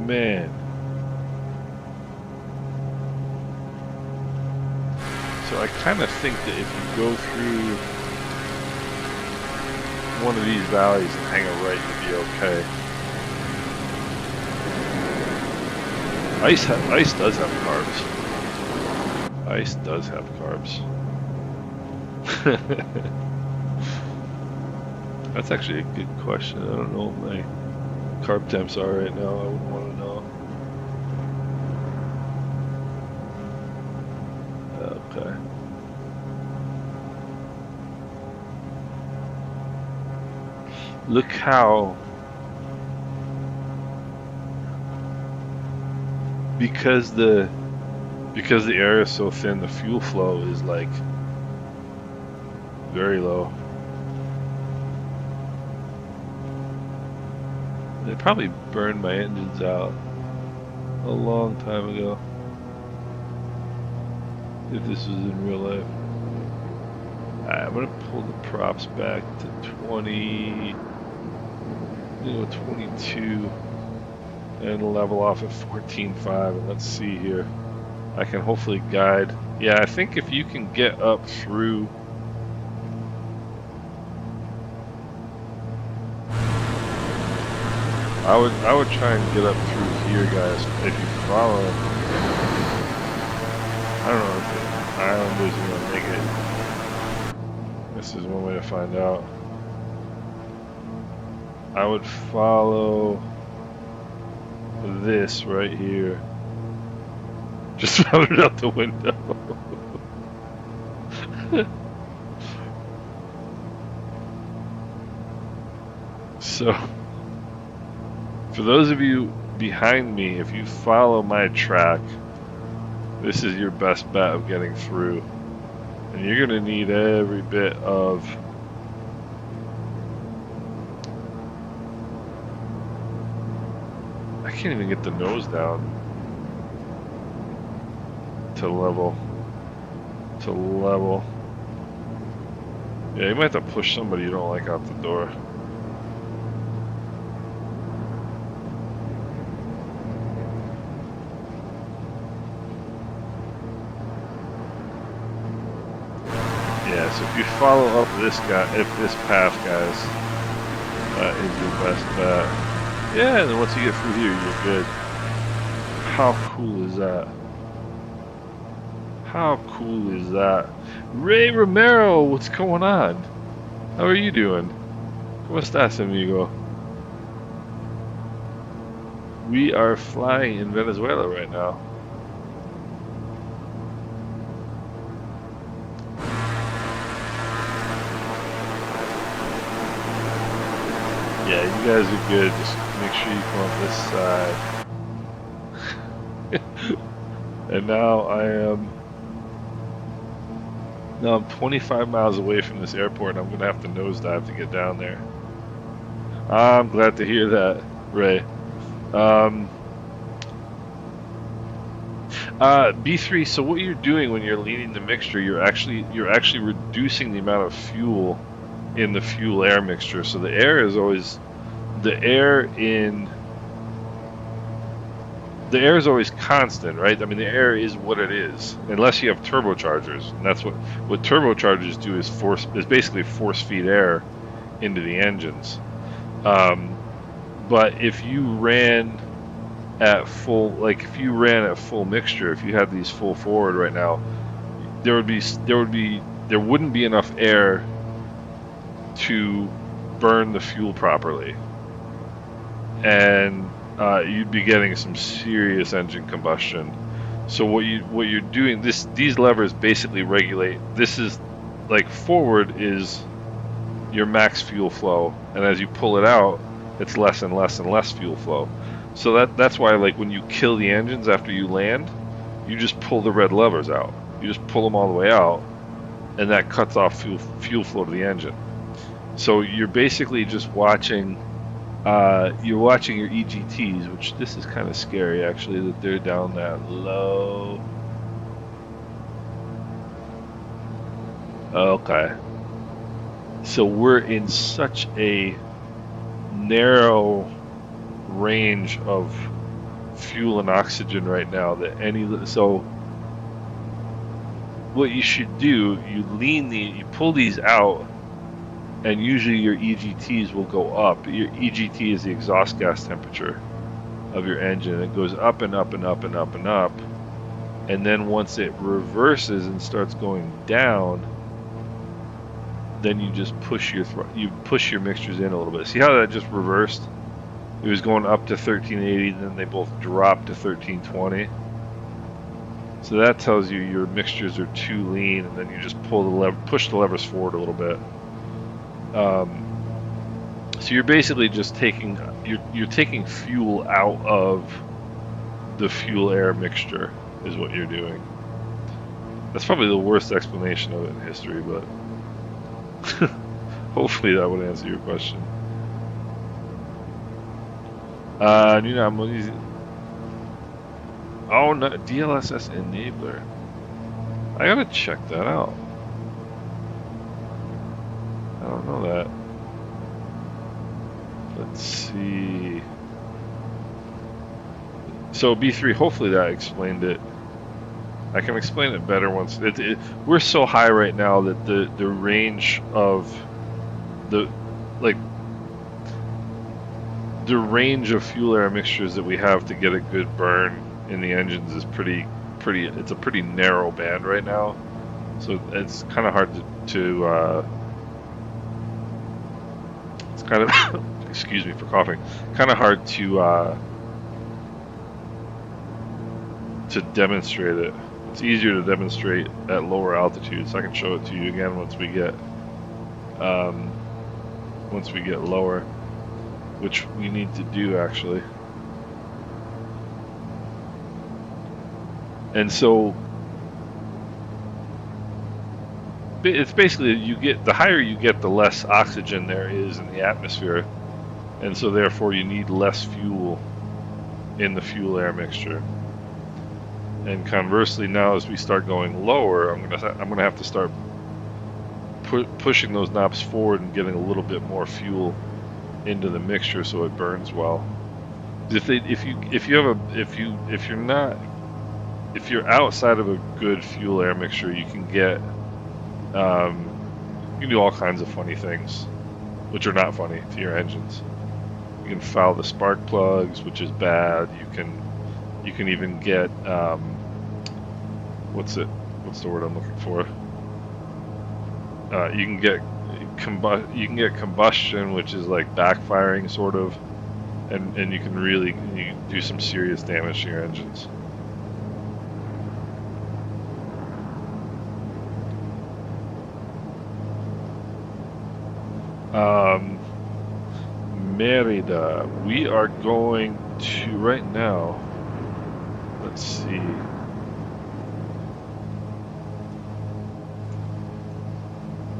man. So I kind of think that if you go through one of these valleys and hang a right, you'll be okay. Ice does have carbs. Ice does have carbs. That's actually a good question. I don't know what my carb temps are right now. I wouldn't want to know. Okay. look how, because the air is so thin, the fuel flow is like very low. They probably burned my engines out a long time ago, if this was in real life. Alright, I'm gonna pull the props back to 20, I'm gonna go 22 and level off at 14.5, and let's see here. I can hopefully guide. Yeah, I think if you can get up through I would try and get up through here, guys. If you follow, I don't know if the Islanders are gonna make it. This is one way to find out. I would follow this right here. Just found it out the window. So, for those of you behind me, if you follow my track, this is your best bet of getting through. And you're going to need every bit of I can't even get the nose down to level. Yeah, you might have to push somebody you don't like out the door. Yeah, so if you follow up this path, guys, that is your best bet. Yeah, and then once you get through here, you're good. How cool is that? How cool is that? Ray Romero, what's going on? How are you doing? ¿Cómo estás, amigo? We are flying in Venezuela right now. Yeah, you guys are good. Just make sure you come up this side. And now I'm 25 miles away from this airport, and I'm gonna have to nosedive to get down there. I'm glad to hear that, Ray. B3. So what you're doing when you're leaning the mixture, you're actually reducing the amount of fuel in the fuel-air mixture. So the air is always constant, right? I mean, the air is what it is, unless you have turbochargers, and that's what turbochargers do is basically force feed air into the engines. But if you ran at full, mixture, if you had these full forward right now, there wouldn't be enough air to burn the fuel properly, and you'd be getting some serious engine combustion. So what you're doing, these levers basically regulate. This is like forward is your max fuel flow, and as you pull it out, it's less and less and less fuel flow. So that's why, like, when you kill the engines after you land, you just pull the red levers out. You just pull them all the way out, and that cuts off fuel flow to the engine. So you're basically just watching. You're watching your EGTs, which this is kind of scary actually that they're down that low. Okay. So we're in such a narrow range of fuel and oxygen right now that so what you should do, you pull these out, and usually your EGTs will go up. Your EGT is the exhaust gas temperature of your engine. It goes up and up and up and up and up, and then once it reverses and starts going down, then you just push your mixtures in a little bit. See how that just reversed? It was going up to 1380, then they both dropped to 1320. So that tells you your mixtures are too lean, and then you just push the levers forward a little bit. So you're basically just taking you're taking fuel out of the fuel air mixture is what you're doing. That's probably the worst explanation of it in history, but hopefully that would answer your question. Oh no, DLSS enabler. I gotta check that out. I don't know that. Let's see. So B3, hopefully that explained it. I can explain it better once. We're so high right now that the range of the range of fuel air mixtures that we have to get a good burn in the engines is pretty. It's a pretty narrow band right now, so it's kind of hard to it's kind of excuse me for coughing. Kind of hard to demonstrate it. It's easier to demonstrate at lower altitudes. I can show it to you again once we get lower, which we need to do actually. And so it's basically the higher you get, the less oxygen there is in the atmosphere, and so therefore you need less fuel in the fuel air mixture. And conversely, now as we start going lower, I'm gonna have to start pushing those knobs forward and getting a little bit more fuel into the mixture so it burns well. If you're outside of a good fuel air mixture, you can get you can do all kinds of funny things, which are not funny to your engines. You can foul the spark plugs, which is bad. You can even get what's the word I'm looking for? You can get combustion, which is like backfiring sort of, and you can do some serious damage to your engines. Merida, we are going to right now. Let's see.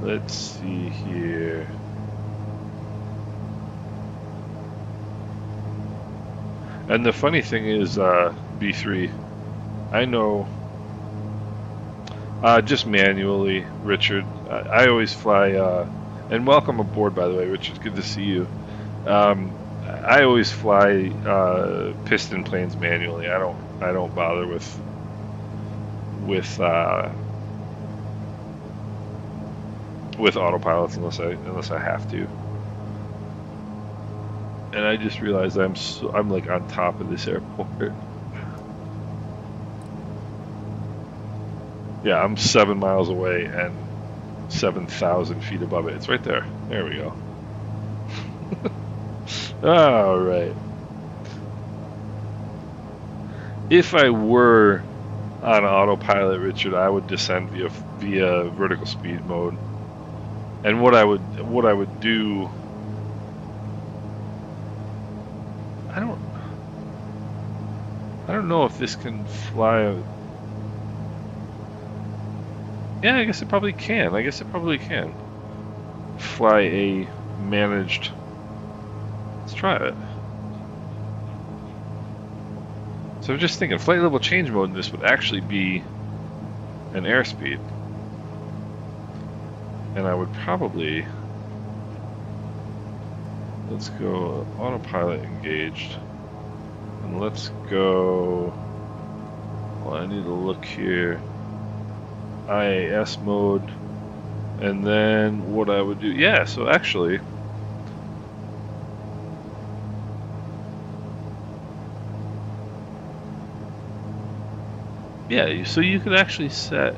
Let's see here. And the funny thing is, B3, I know just manually, Richard. I always fly, and welcome aboard, by the way, Richard. Good to see you. I always fly piston planes manually. I don't bother with autopilots unless I have to. And I just realized I'm like on top of this airport. Yeah, I'm 7 miles away and 7,000 feet above it. It's right there. There we go. All right. If I were on autopilot, Richard, I would descend via vertical speed mode. And what I would do, I don't know if this can fly. Yeah, I guess it probably can. Fly a managed. Let's try it. So I'm just thinking, flight level change mode in this would actually be an airspeed. And I would probably, let's go autopilot engaged. And let's go, well, I need to look here. IAS mode. And then what I would do, yeah, so actually, yeah, so you could actually set,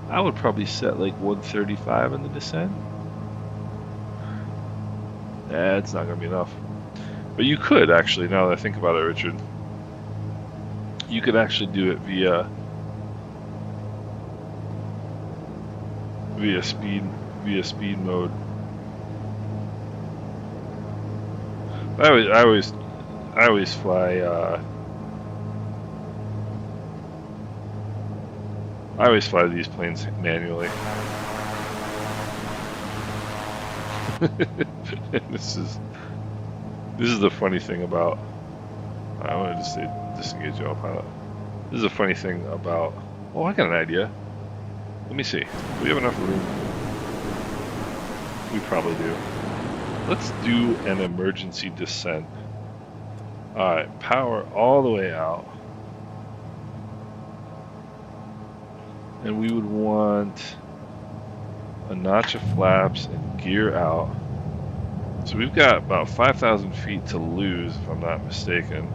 I would probably set like 135 in the descent. That's not going to be enough. But you could actually, now that I think about it, Richard, you could actually do it via speed mode. I always fly. I always fly these planes manually. This is the funny thing about. I wanted to say disengage autopilot. This is a funny thing about. Oh, I got an idea. Let me see. Do we have enough room? We probably do. Let's do an emergency descent. Alright, power all the way out. And we would want a notch of flaps and gear out. So we've got about 5,000 feet to lose, if I'm not mistaken.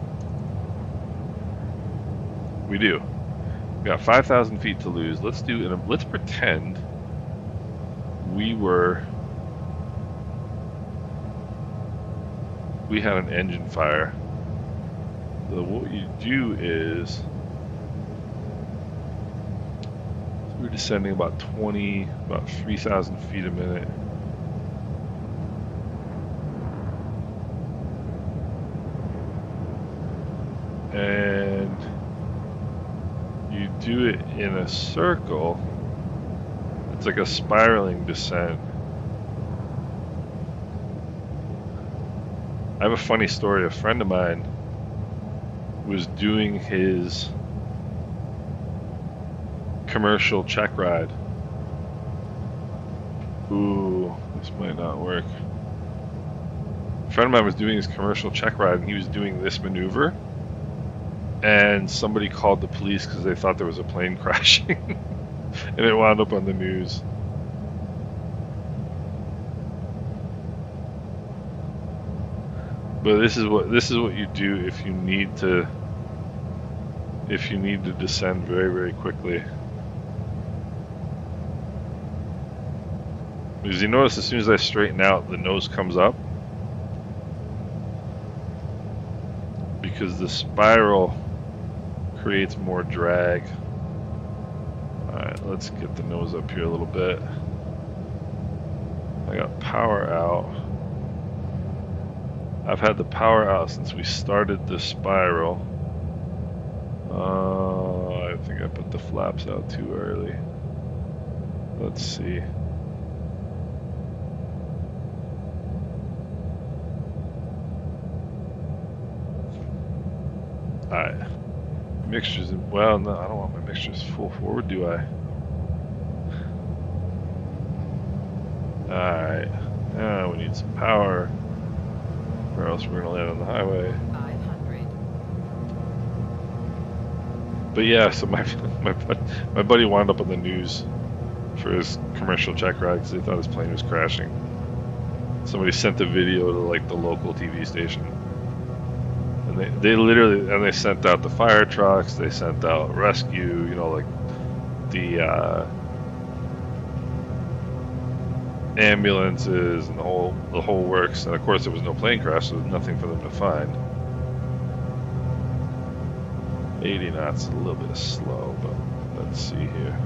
We do. We've got 5,000 feet to lose. Let's pretend we had an engine fire. So what you do is we're descending about 3,000 feet a minute. And you do it in a circle. It's like a spiraling descent. I have a funny story. A friend of mine was doing his commercial check ride. Ooh, this might not work. A friend of mine was doing his commercial check ride and he was doing this maneuver, and somebody called the police because they thought there was a plane crashing and it wound up on the news. But this is what you do if you need to descend very, very quickly. Because you notice as soon as I straighten out, the nose comes up. Because the spiral creates more drag. Alright, let's get the nose up here a little bit. I got power out. I've had the power out since we started the spiral. I think I put the flaps out too early. Let's see. Alright. Mixtures in, well, no, I don't want my mixtures full forward, do I? Alright. Now we need some power, or else we're gonna land on the highway. 500. But yeah, so my buddy wound up on the news for his commercial check ride because they thought his plane was crashing. Somebody sent a video to like the local TV station, and they literally, and they sent out the fire trucks, they sent out rescue, you know, like the ambulances and the whole works. And of course there was no plane crash, so there was nothing for them to find. 80 knots is a little bit slow, but let's see here.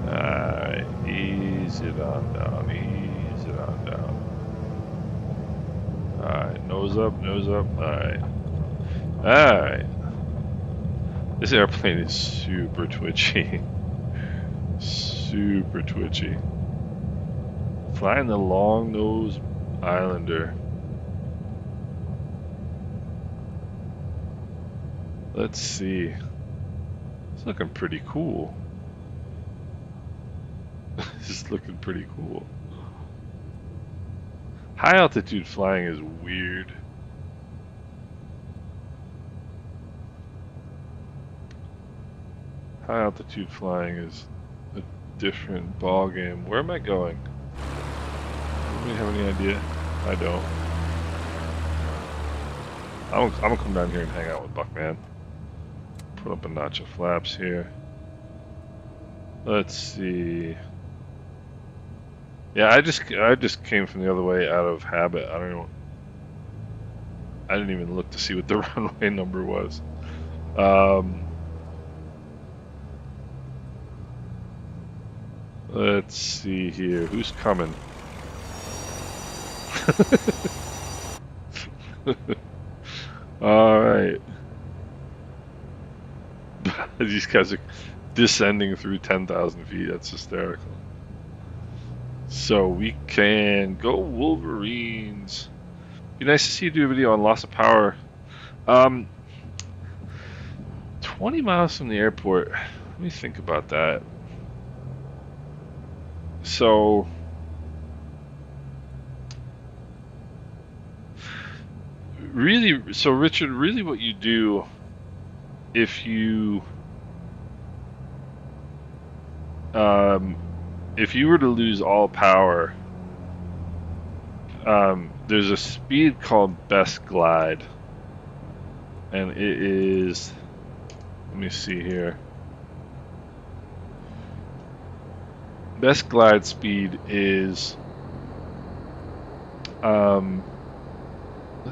Alright, ease it on down, ease it on down. Alright, nose up, alright. Alright. This airplane is super twitchy. Super twitchy. Flying the long nose Islander. Let's see. It's looking pretty cool. It's looking pretty cool. High altitude flying is weird. High altitude flying is a different ball game. Where am I going? Anybody have any idea? I don't. I'm gonna come down here and hang out with Buckman. Put up a notch of flaps here. Let's see. Yeah, I just came from the other way out of habit. I didn't even look to see what the runway number was. Let's see here. Who's coming? All right. These guys are descending through 10,000 feet. That's hysterical. So we can go Wolverines. Be nice to see you do a video on loss of power. 20 miles from the airport. Let me think about that. So really, so Richard, really what you do if you were to lose all power, there's a speed called best glide, and it is, let me see here. Best glide speed is, let's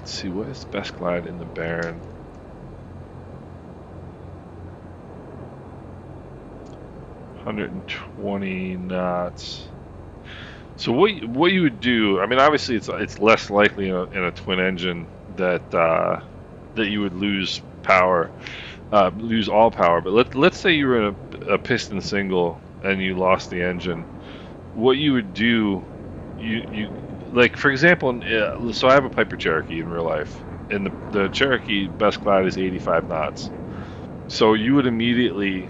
see, what is best glide in the Barren? $120 knots. So what you would do? I mean, obviously it's less likely in a twin engine that that you would lose power, lose all power. But let's say you were in a piston single and you lost the engine. What you would do, you like, for example, so I have a Piper Cherokee in real life, and the Cherokee best glide is 85 knots. So you would immediately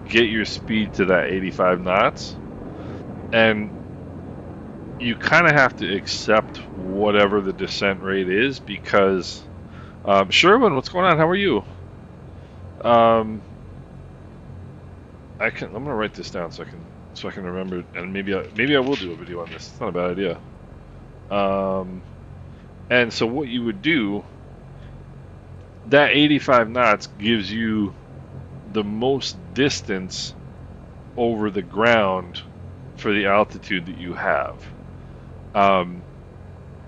get your speed to that 85 knots, and you kind of have to accept whatever the descent rate is, because Sherwin, what's going on? How are you? I'm gonna write this down so I can remember, and maybe I will do a video on this. It's not a bad idea. And so what you would do, that 85 knots gives you the most distance over the ground for the altitude that you have. In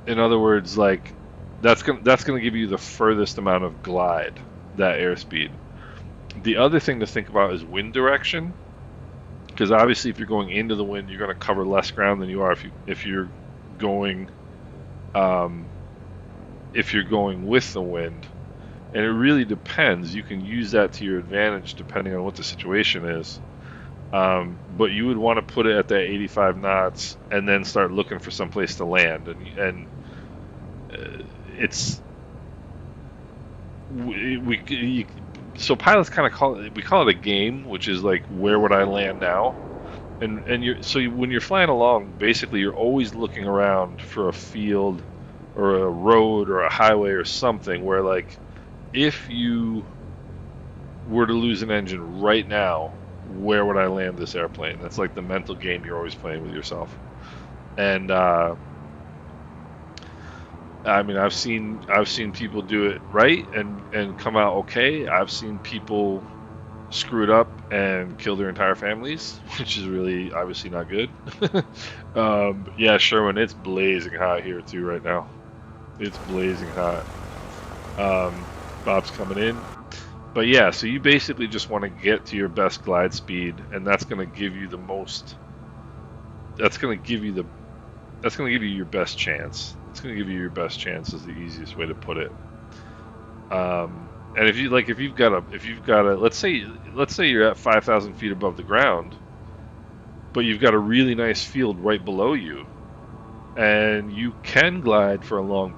other words, like, that's gonna give you the furthest amount of glide, that airspeed. The other thing to think about is wind direction, because obviously if you're going into the wind, you're going to cover less ground than you are if you're going with the wind. And it really depends. You can use that to your advantage depending on what the situation is. But you would want to put it at that 85 knots and then start looking for some place to land. And it's so pilots kind of call it a game, which is like, where would I land now? And when you're flying along, basically you're always looking around for a field or a road or a highway or something where, like, if you were to lose an engine right now, where would I land this airplane? That's like the mental game you're always playing with yourself. And I mean, I've seen people do it right and come out okay. I've seen people screw it up and kill their entire families, which is really obviously not good. Yeah, Sherwin, it's blazing hot here too right now. It's blazing hot. Bob's coming in. But yeah, so you basically just want to get to your best glide speed, and that's going to give you the most. That's going to give you your best chance. It's going to give you your best chance is the easiest way to put it. And if you've got a, let's say you're at 5,000 feet above the ground, but you've got a really nice field right below you, and you can glide for a long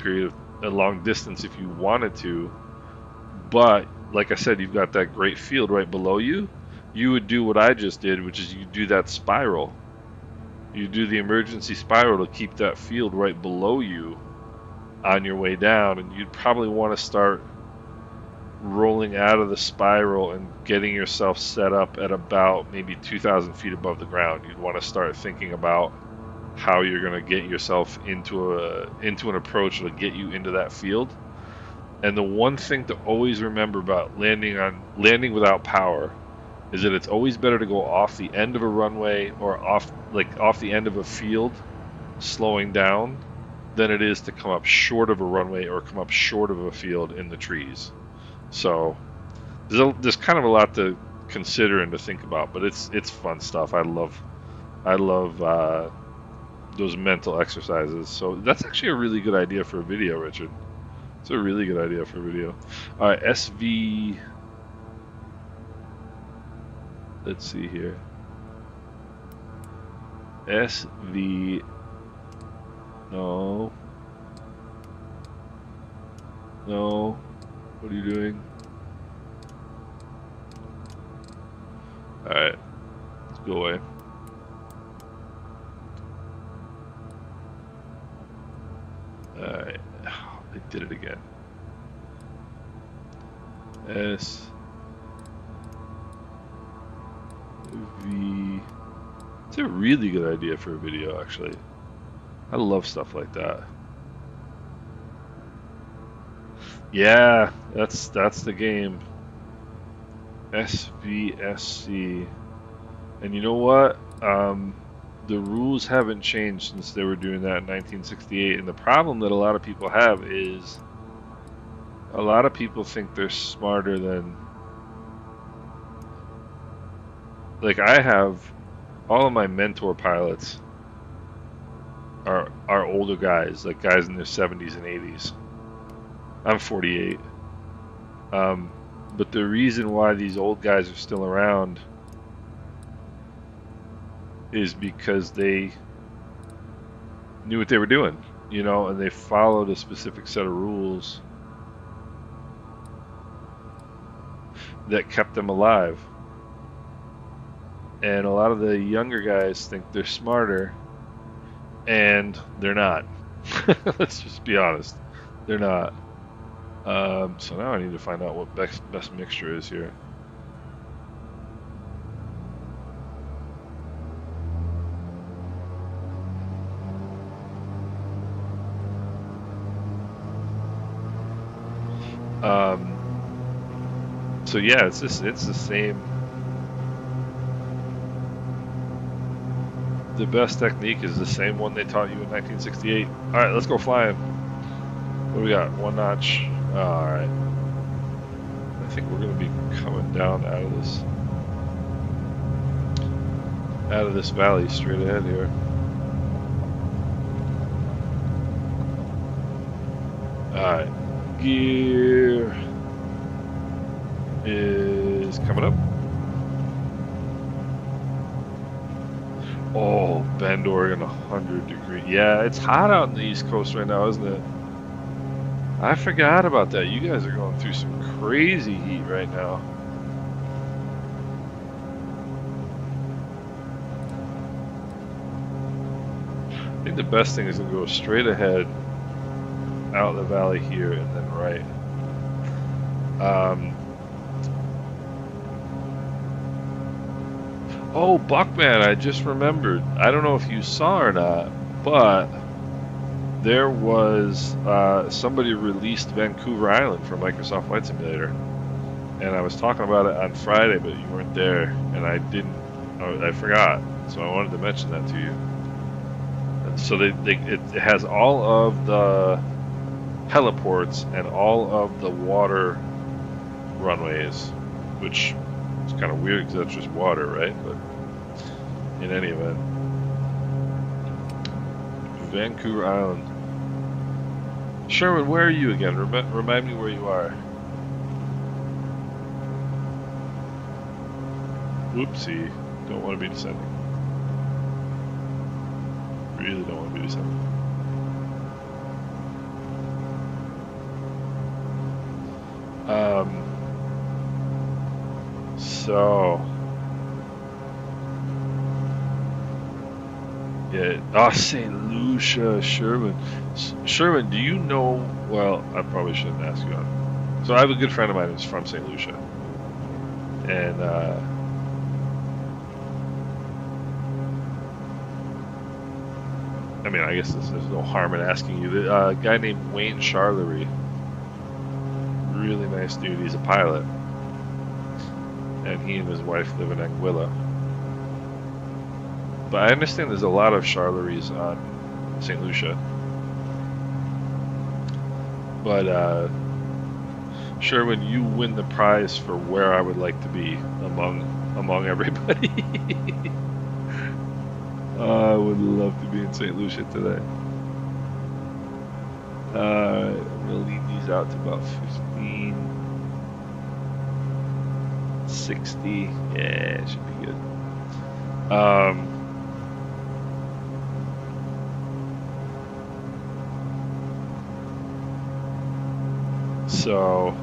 distance if you wanted to, but like I said, you've got that great field right below you. You would do what I just did, which is you do that spiral. You do the emergency spiral to keep that field right below you on your way down, and you'd probably want to start rolling out of the spiral and getting yourself set up at about maybe 2,000 feet above the ground. You'd want to start thinking about how you're going to get yourself into an approach to get you into that field. And the one thing to always remember about landing without power is that it's always better to go off the end of a runway or off the end of a field, slowing down, than it is to come up short of a runway or come up short of a field in the trees. So there's kind of a lot to consider and to think about, but it's fun stuff. I love those mental exercises. So that's actually a really good idea for a video, Richard. It's a really good idea for a video. All right, SV. Let's see here. SV. No. No. What are you doing? All right. Let's go away. Alright, I did it again. S V. It's a really good idea for a video, actually. I love stuff like that. Yeah, that's the game. SVSZ. And you know what? The rules haven't changed since they were doing that in 1968, and the problem that a lot of people have is a lot of people think they're smarter than, like, I have all of my mentor pilots are older guys, like guys in their 70s and 80s. I'm 48. But the reason why these old guys are still around is because they knew what they were doing, you know, and they followed a specific set of rules that kept them alive. And a lot of the younger guys think they're smarter, and they're not. Let's just be honest, they're not. So now I need to find out what best mixture is here. So yeah, it's the same. The best technique is the same one they taught you in 1968. All right, let's go flying. What do we got? 1 notch. All right. I think we're gonna be coming down out of this valley straight ahead here. All right. Gear is coming up. Oh, Bend, Oregon, 100 degrees. Yeah, it's hot out in the East Coast right now, isn't it? I forgot about that. You guys are going through some crazy heat right now. I think the best thing is to go straight ahead out the valley here and then right. Oh, Buckman, I just remembered. I don't know if you saw or not, but there was somebody released Vancouver Island for Microsoft Flight Simulator, and I was talking about it on Friday, but you weren't there, and I forgot, so I wanted to mention that to you. And so it has all of the heliports and all of the water runways, which is kind of weird because that's just water, right? But in any event, Vancouver Island. Sherman, where are you again? Remind me where you are. Whoopsie. Don't want to be descending. Really don't want to be descending. So yeah, St. Lucia, Sherman. Sherman, do you know? Well, I probably shouldn't ask you on. So I have a good friend of mine who's from St. Lucia, and I mean, I guess there's no harm in asking you. A guy named Wayne Charlery, really nice dude. He's a pilot, and he and his wife live in Anguilla. But I understand there's a lot of Charlerys on St. Lucia. But Sherwin, you win the prize for where I would like to be among everybody. I would love to be in St. Lucia today. I'm gonna leave these out to about 1560. Yeah, it should be good. So,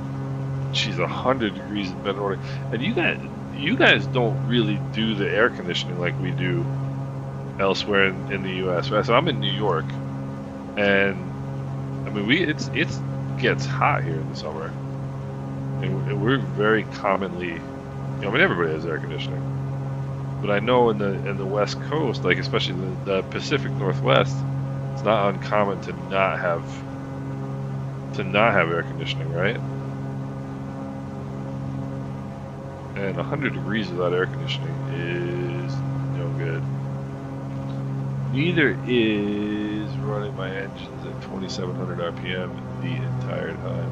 she's 100 degrees in bed order, and you guys don't really do the air conditioning like we do elsewhere in the U.S. So I'm in New York, and I mean it gets hot here in the summer, and we're very commonly, I mean everybody has air conditioning, but I know in the West Coast, like especially the Pacific Northwest, it's not uncommon to not have air conditioning, right? And 100 degrees without air conditioning is no good. Neither is running my engines at 2,700 RPM the entire time.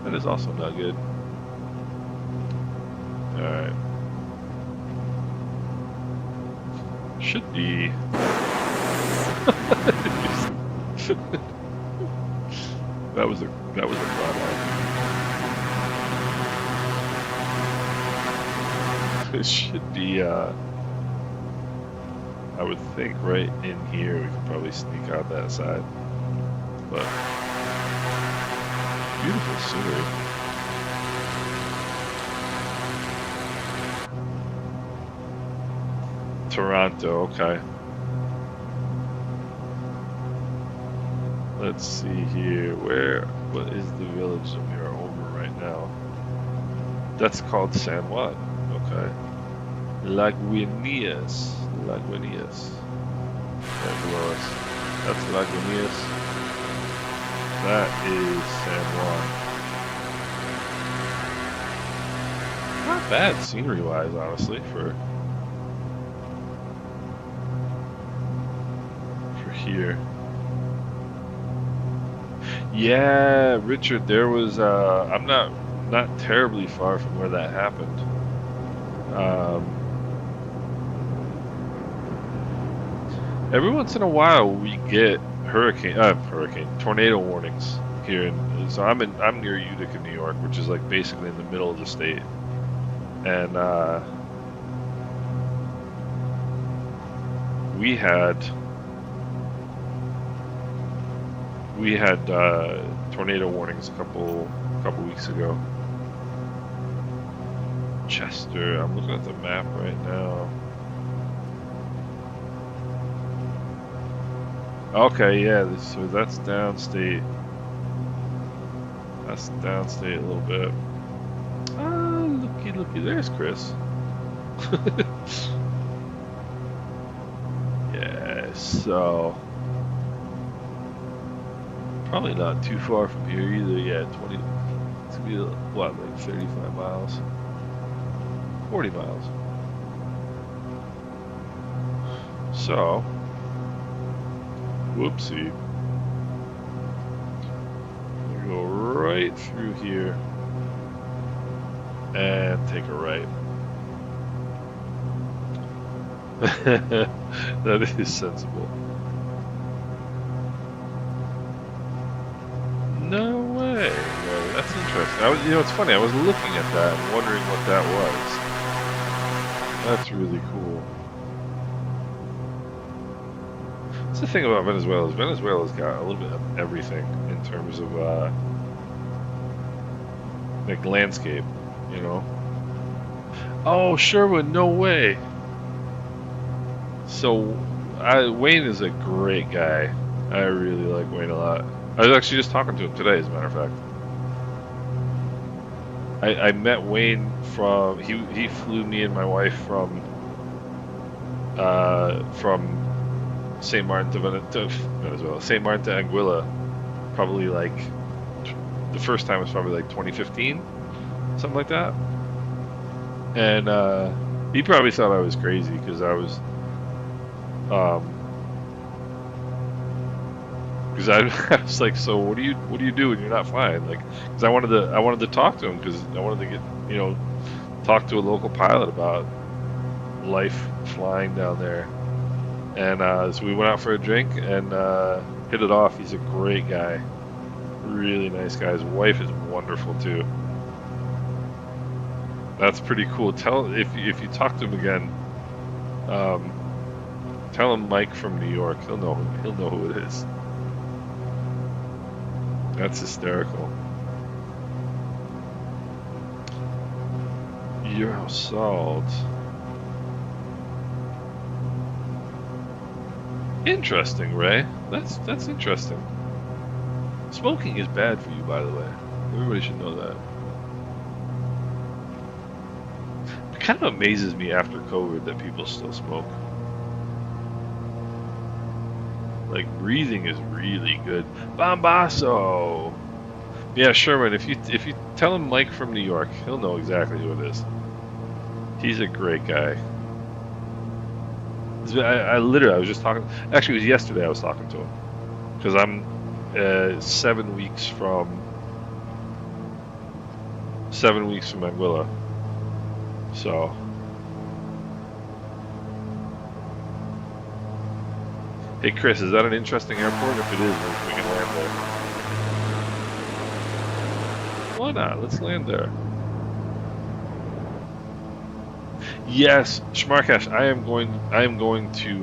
That is also not good. Alright. Should be. That was a flat line. It should be I would think right in here we could probably sneak out that side. But beautiful scenery. Toronto, okay. Let's see here. What is the village that we are over right now? That's called San Juan. Okay. Lagunitas. That's Lagunitas. That is San Juan. Not bad scenery-wise, honestly, for here. Yeah, Richard, there was I'm not terribly far from where that happened. Every once in a while we get tornado warnings here, so I'm near Utica, New York, which is like basically in the middle of the state, and we had tornado warnings a couple weeks ago. Chester, I'm looking at the map right now. Okay, yeah, so that's downstate. That's downstate a little bit. Ah, looky, there's Chris. Yeah, so probably not too far from here either. Yeah, 20. It's gonna be what, like 35 miles, 40 miles. So, whoopsie. We go right through here and take a right. That is sensible. No way. No, that's interesting. It's funny. I was looking at that and wondering what that was. That's really cool. That's the thing about Venezuela. Venezuela's got a little bit of everything in terms of like landscape, you know. Oh, Sherwood, no way. So, Wayne is a great guy. I really like Wayne a lot. I was actually just talking to him today, as a matter of fact. I met Wayne from he flew me and my wife from St. Martin to Venezuela, St. Martin to Anguilla, probably like the first time was probably like 2015, something like that. And he probably thought I was crazy because I was because I was like, so what do you do when you're not flying? Like, because I wanted to talk to him because I wanted to get talk to a local pilot about life flying down there. And so we went out for a drink and hit it off. He's a great guy, really nice guy. His wife is wonderful too. That's pretty cool. Tell if you talk to him again, tell him Mike from New York. He'll know who it is. That's hysterical. Euro salt. Interesting, Ray. That's interesting. Smoking is bad for you, by the way. Everybody should know that. It kind of amazes me after COVID that people still smoke. Like, breathing is really good. Bombasso! Yeah, Sherman, if you tell him Mike from New York, he'll know exactly who it is. He's a great guy. I literally, I was just talking, actually it was yesterday I was talking to him. Because I'm 7 weeks from Anguilla. So. Hey Chris, is that an interesting airport? If it is, we can land there. Why not? Let's land there. Yes, Shmarkash, I am going to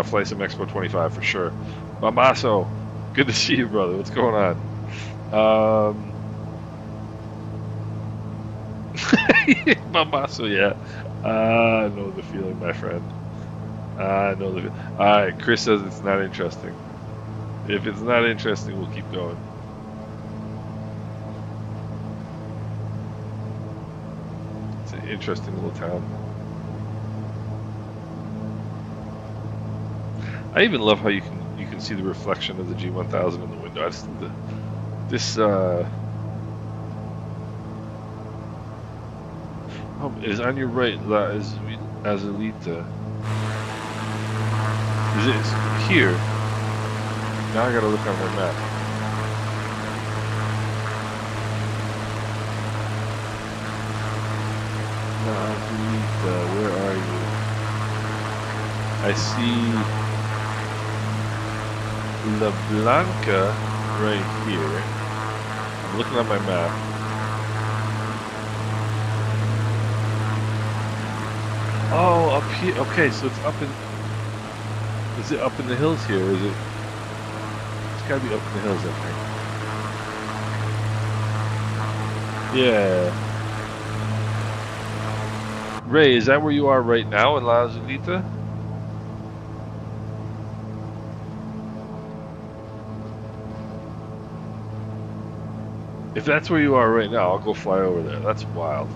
Flight Sim Expo 25 for sure. Bambasso, good to see you, brother. What's going on? Bambasso, yeah. I know the feeling, my friend. I know the feeling. All right, Chris says it's not interesting. If it's not interesting, we'll keep going. It's an interesting little town. I even love how you can see the reflection of the G1000 in the window. I just think that this is on your right. Azalita. Is it here? Now I gotta look on my map. Azalita, where are you? I see La Blanca right here. I'm looking at my map. Oh, up here. Okay, so it's up in. Is it up in the hills here? Or is it? It's gotta be up in the hills, I think. Yeah. Ray, is that where you are right now in La Azulita? If that's where you are right now, I'll go fly over there. That's wild.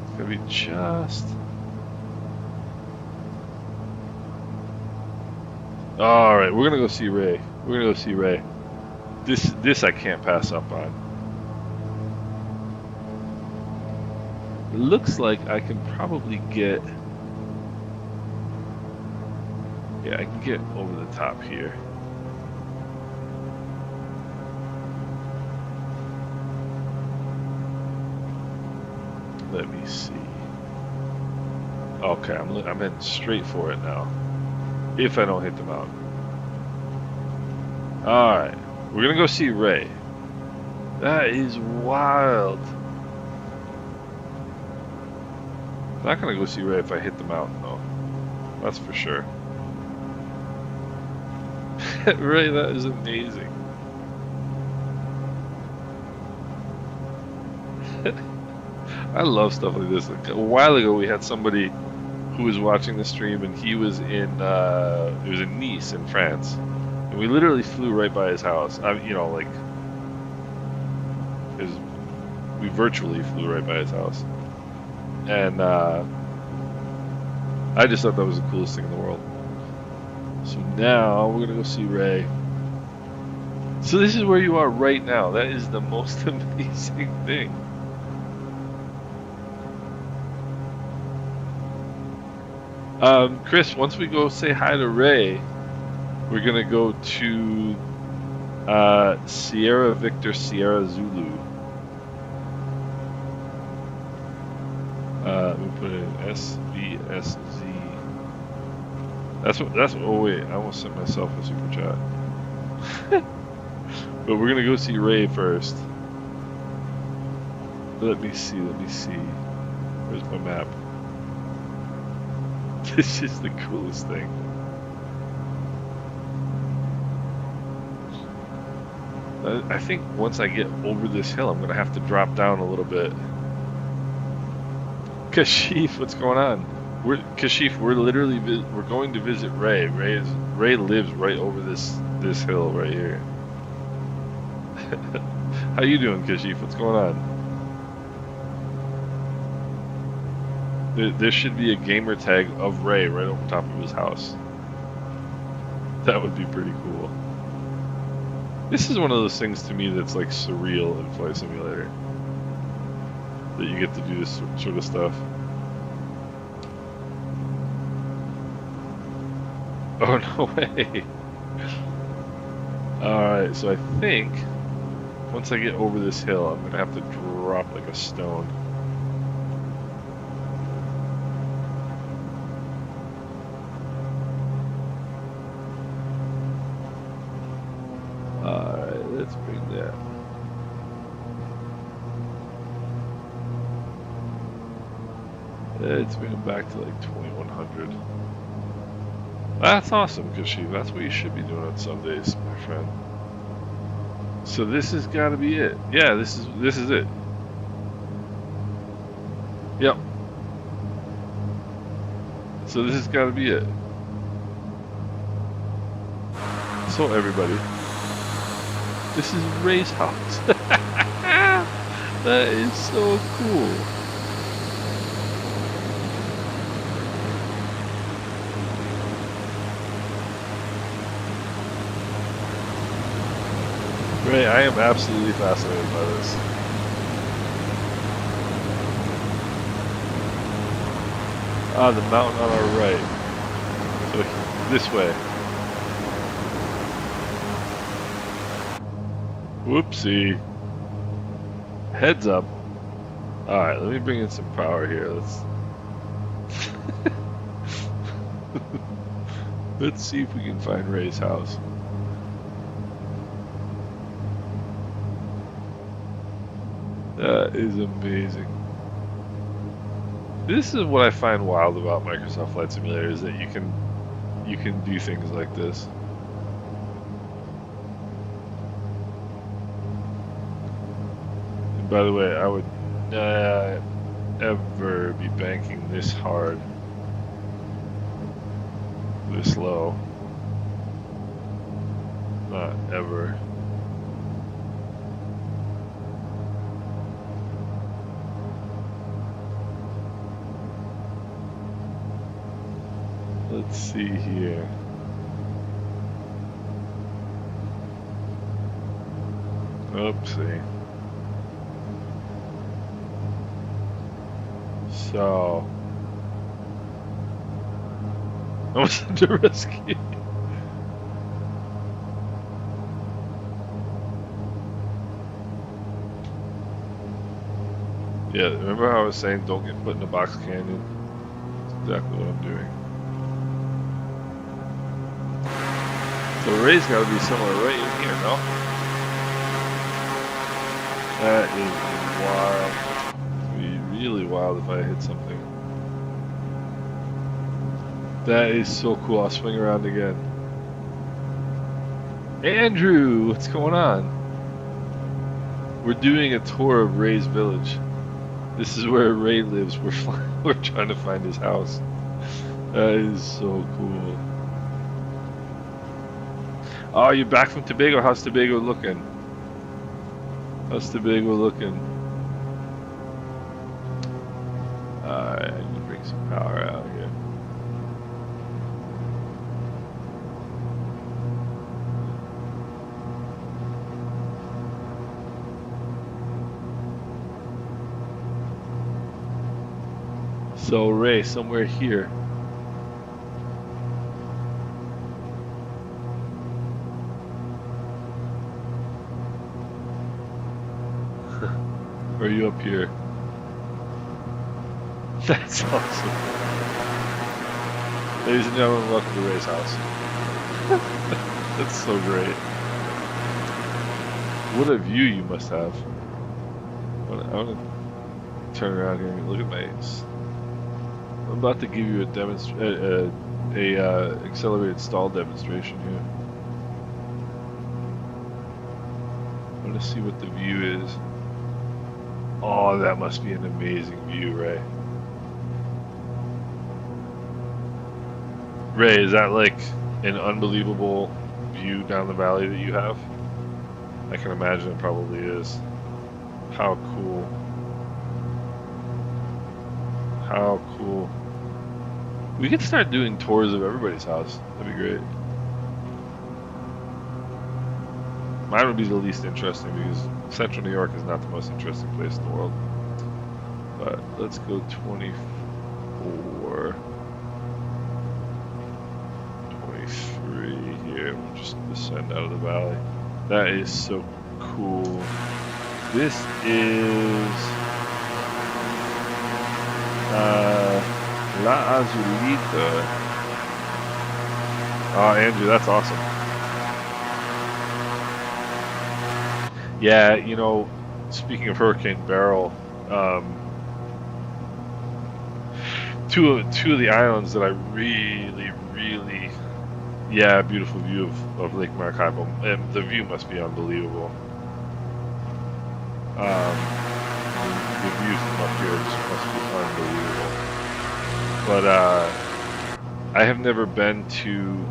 It's gonna be just... Alright, we're gonna go see Ray. We're gonna go see Ray. This I can't pass up on. It looks like I can probably get... Yeah, I can get over the top here. Let me see. Okay, I'm heading straight for it now. If I don't hit the mountain. Alright, we're gonna go see Ray. That is wild. I'm not gonna go see Ray if I hit the mountain though. That's for sure. Ray, that is amazing. I love stuff like this. Like, a while ago, we had somebody who was watching the stream, and he was in it was in Nice in France, and we literally flew right by his house. You know, like we virtually flew right by his house, and I just thought that was the coolest thing in the world. So now we're gonna go see Ray. So this is where you are right now. That is the most amazing thing. Chris, once we go say hi to Ray, we're gonna go to Sierra Victor Sierra Zulu. Let me put in SVSZ. Oh wait, I almost sent myself a super chat. But we're gonna go see Ray first. Let me see. Where's my map? This is the coolest thing. I think once I get over this hill, I'm gonna have to drop down a little bit. Kashif, what's going on? Kashif, we're literally we're going to visit Ray. Ray lives right over this hill right here. How you doing, Kashif? What's going on? There should be a gamer tag of Ray right over top of his house. That would be pretty cool. This is one of those things to me that's like surreal in Flight Simulator. That you get to do this sort of stuff. Oh, no way. Alright, so I think once I get over this hill, I'm going to have to drop like a stone. Alright, let's bring that. Let's bring it back to like 2100. That's awesome, Kashif. That's what you should be doing on Sundays, my friend. So this has got to be it. Yeah, this is it. Yep. So this has got to be it. So everybody, this is Ray's house. That is so cool. Ray, I am absolutely fascinated by this. Ah, the mountain on our right. So this way. Whoopsie. Heads up. Alright, let me bring in some power here. Let's see if we can find Ray's house. That is amazing. This is what I find wild about Microsoft Flight Simulator, is that you can do things like this. And by the way, I would not ever be banking this hard, this low. Not ever. Let's see here. Oopsie. So, I was under rescue. Yeah, remember how I was saying don't get put in a box canyon? That's exactly what I'm doing. So Ray's got to be somewhere right in here, no? That is wild. It's going to be really wild if I hit something. That is so cool. I'll swing around again. Andrew, what's going on? We're doing a tour of Ray's village. This is where Ray lives. We're trying to find his house. That is so cool. Oh, you're back from Tobago. How's Tobago looking? How's Tobago looking? Alright, I need to bring some power out here. So Ray, somewhere here. Or are you up here? That's awesome. Ladies and gentlemen, welcome to Ray's house. That's so great. What a view you must have. I want to turn around here and look at my... I'm about to give you a accelerated stall demonstration here. I want to see what the view is. Oh, that must be an amazing view, Ray. Ray, is that like an unbelievable view down the valley that you have? I can imagine it probably is. How cool. How cool. We could start doing tours of everybody's house. That'd be great. Mine would be the least interesting because Central New York is not the most interesting place in the world. But let's go 24. 23 here. We'll just descend out of the valley. That is so cool. This is La Azulita. Oh, Andrew, that's awesome. Yeah, you know, speaking of Hurricane Beryl, two of the islands that I really, yeah, beautiful view of Lake Maracaibo, and the view must be unbelievable. The views from up here just must be unbelievable. But I have never been to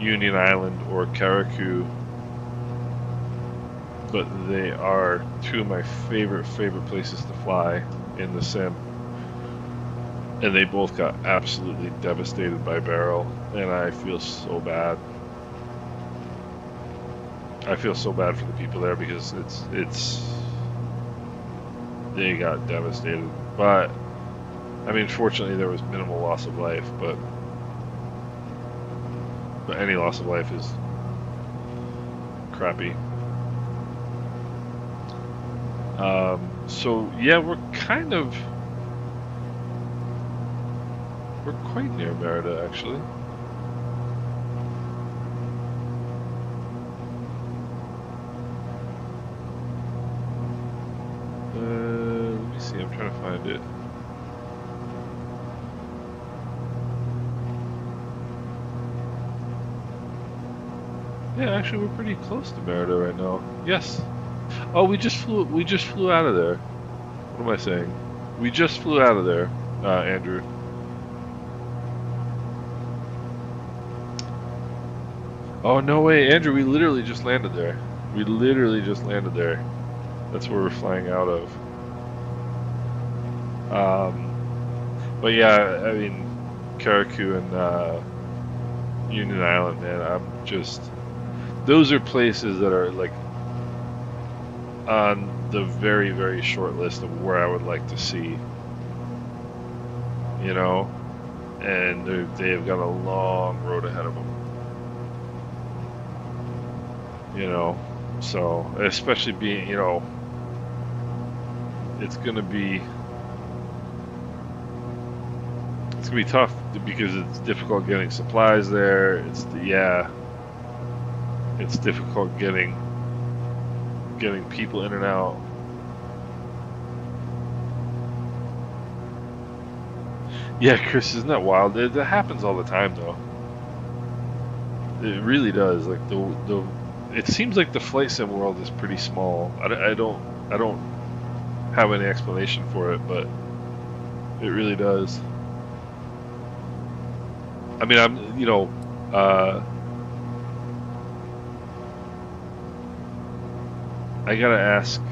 Union Island or Karaku, but they are two of my favorite places to fly in the sim, and they both got absolutely devastated by Beryl, and I feel so bad. I feel so bad for the people there because they got devastated. But I mean, fortunately there was minimal loss of life, but any loss of life is crappy. So yeah, we're quite near Merida actually. Let me see, I'm trying to find it. Yeah, actually we're pretty close to Merida right now. Yes. Oh, we just flew out of there. What am I saying? We just flew out of there, Andrew. Oh, no way, Andrew, we literally just landed there. We literally just landed there. That's where we're flying out of. But yeah, I mean, Karaku and Union Island, man, those are places that are like on the very short list of where I would like to see, you know, and they've got a long road ahead of them, you know, so especially being, you know, it's gonna be tough because it's difficult getting supplies there. It's difficult getting people in and out. Yeah, Chris, isn't that wild? That happens all the time, though. It really does. Like it seems like the flight sim world is pretty small. I don't have any explanation for it, but it really does. I mean, I gotta ask,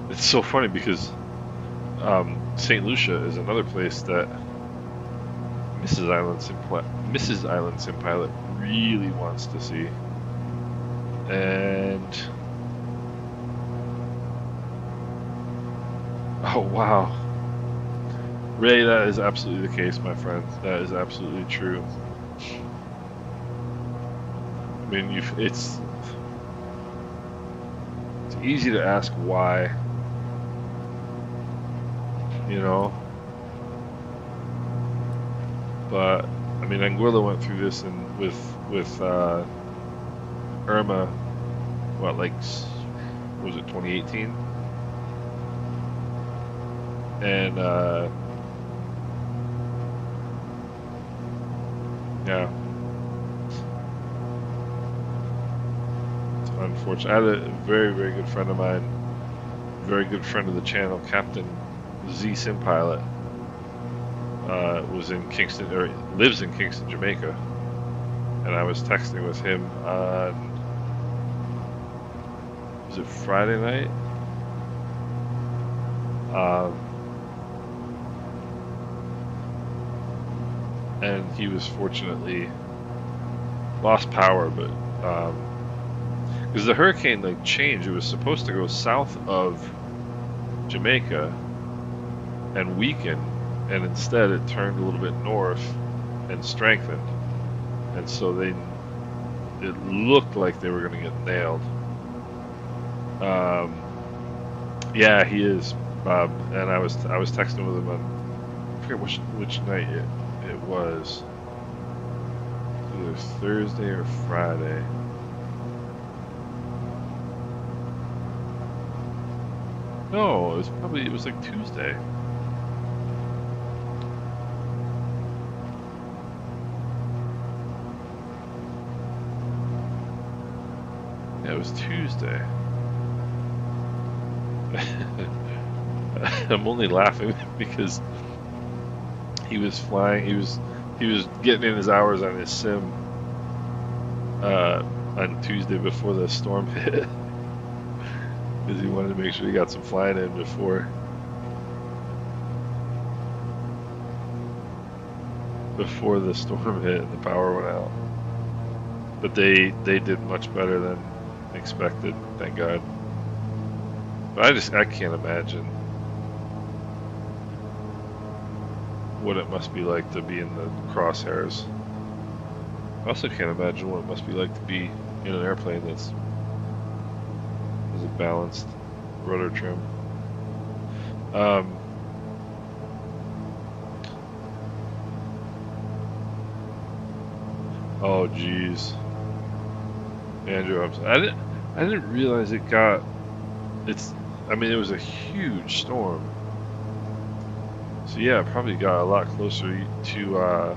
it's so funny because St. Lucia is another place that Mrs. Island SimPilot really wants to see, and oh wow, Ray, that is absolutely the case, my friend. That is absolutely true. I mean, it's easy to ask why, you know, but I mean, Anguilla went through this and with Irma, what, like, was it 2018? And yeah, it's unfortunate. I had a very, very good friend of mine, very good friend of the channel, Captain ZSimPilot, was in Kingston, or lives in Kingston, Jamaica, and I was texting with him on, was it Friday night? And he was fortunately lost power, but because the hurricane like changed, it was supposed to go south of Jamaica and weaken, and instead it turned a little bit north and strengthened, and so it looked like they were going to get nailed. Yeah, he is, Bob, and I was texting with him on, I forget which night it was, either Thursday or Friday. No, it was like Tuesday. Yeah, it was Tuesday. I'm only laughing because he was flying. He was getting in his hours on his sim on Tuesday before the storm hit, because he wanted to make sure he got some flying in before the storm hit and the power went out. But they did much better than expected, thank God. But I can't imagine what it must be like to be in the crosshairs. I also can't imagine what it must be like to be in an airplane has a balanced rudder trim. Oh geez, Andrew, I didn't realize it got. I mean, it was a huge storm. So yeah, it probably got a lot closer to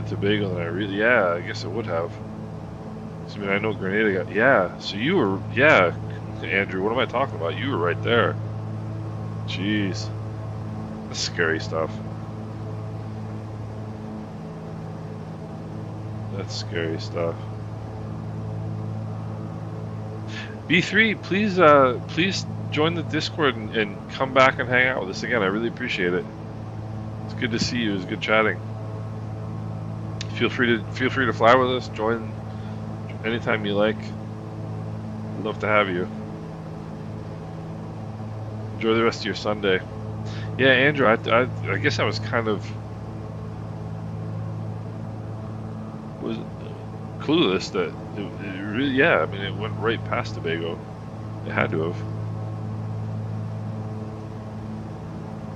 Tobago than I really. Yeah, I guess it would have. So, I mean, I know Grenada got. Yeah, so you were. Yeah, Andrew, what am I talking about? You were right there. Jeez, that's scary stuff. That's scary stuff. B3, please join the Discord and come back and hang out with us again. I really appreciate it. It's good to see you. It's good chatting. Feel free to fly with us. Join anytime you like. I'd love to have you. Enjoy the rest of your Sunday. Yeah, Andrew, I guess I was kind of clueless that it really, yeah, I mean, it went right past Tobago. It had to have.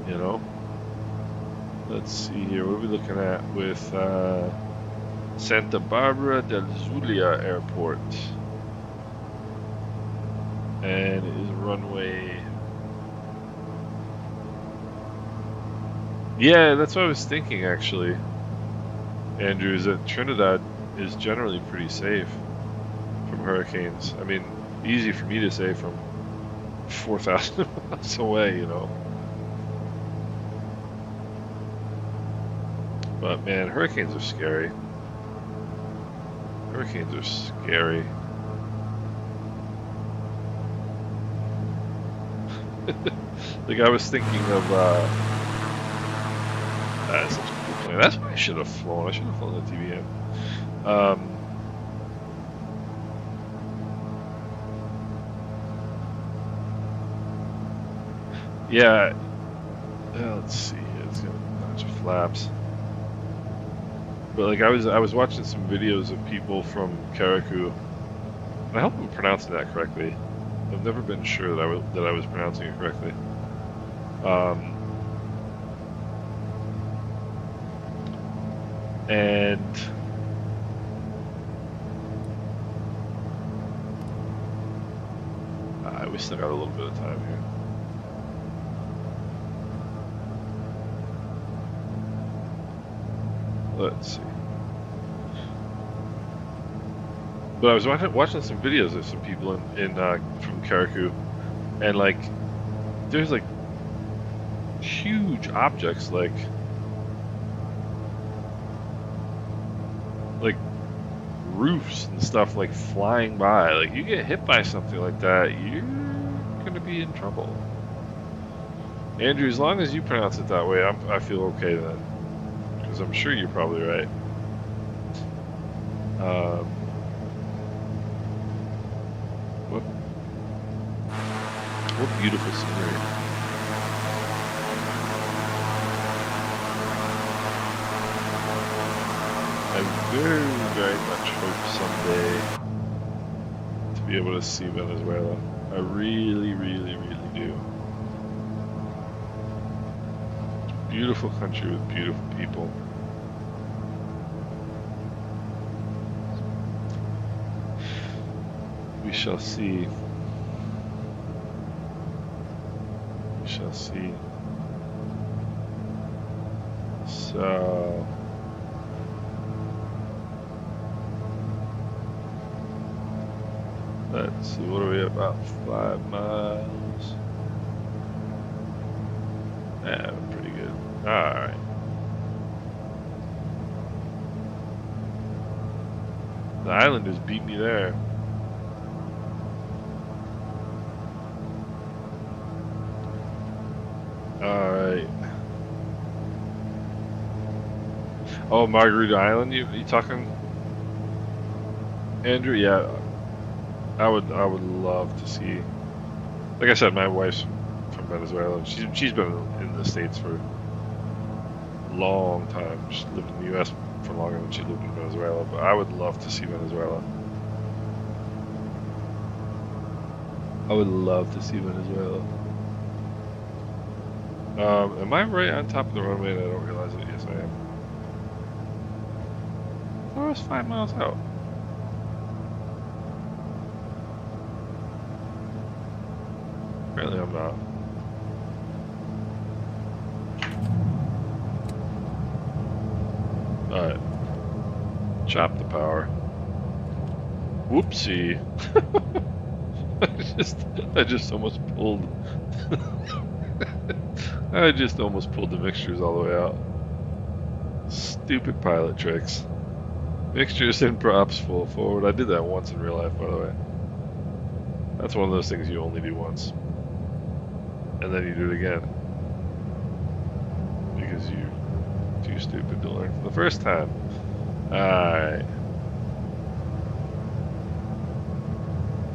You know? Let's see here. What are we looking at with Santa Barbara del Zulia Airport? And it is runway. Yeah, that's what I was thinking actually, Andrew, is that Trinidad is generally pretty safe from hurricanes. I mean, easy for me to say from 4,000 miles away, you know. But man, hurricanes are scary. Hurricanes are scary. Like, I was thinking of that's such a cool plane. That's why I should have flown. I should have flown the TBM. Yeah, let's see here. flaps. But like I was watching some videos of people from Karaku. I hope I'm pronouncing that correctly. I've never been sure that I was pronouncing it correctly. And we still got a little bit of time here. Let's see. But I was watching some videos of some people in from Karaku, and like there's like huge objects like roofs and stuff like flying by. Like you get hit by something like that, you're gonna be in trouble. Andrew, as long as you pronounce it that way, I feel okay then, because I'm sure you're probably right. What beautiful scenery. I very, very much hope someday to be able to see Venezuela. I really, really, really do. It's a beautiful country with beautiful people. We shall see. We shall see. So... let's see, what are we at? About 5 miles. Yeah, we're pretty good. Alright. The Islanders beat me there. Alright. Oh, Margarita Island, you talking? Andrew? Yeah. I would love to see. Like I said, my wife's from Venezuela. She's been in the States for a long time. She lived in the U.S. for longer than she lived in Venezuela. But I would love to see Venezuela. I would love to see Venezuela. Am I right on top of the runway and I don't realize it? Yes, I am. I thought I was 5 miles out. Apparently I'm not. Alright. Chop the power. Whoopsie. I just almost pulled I just almost pulled the mixtures all the way out. Stupid pilot tricks. Mixtures and props full forward. I did that once in real life, by the way. That's one of those things you only do once. And then you do it again. Because you're too stupid to learn for the first time. Alright.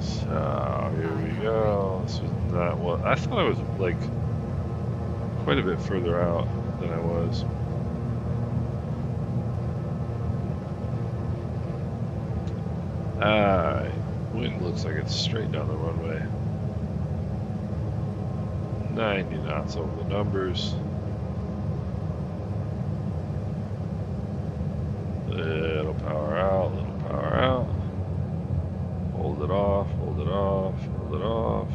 So, here we go. This was not what... I thought I was, like, quite a bit further out than I was. Alright. Wind looks like it's straight down the runway. 90 knots over the numbers. Little power out, little power out. Hold it off, hold it off, hold it off.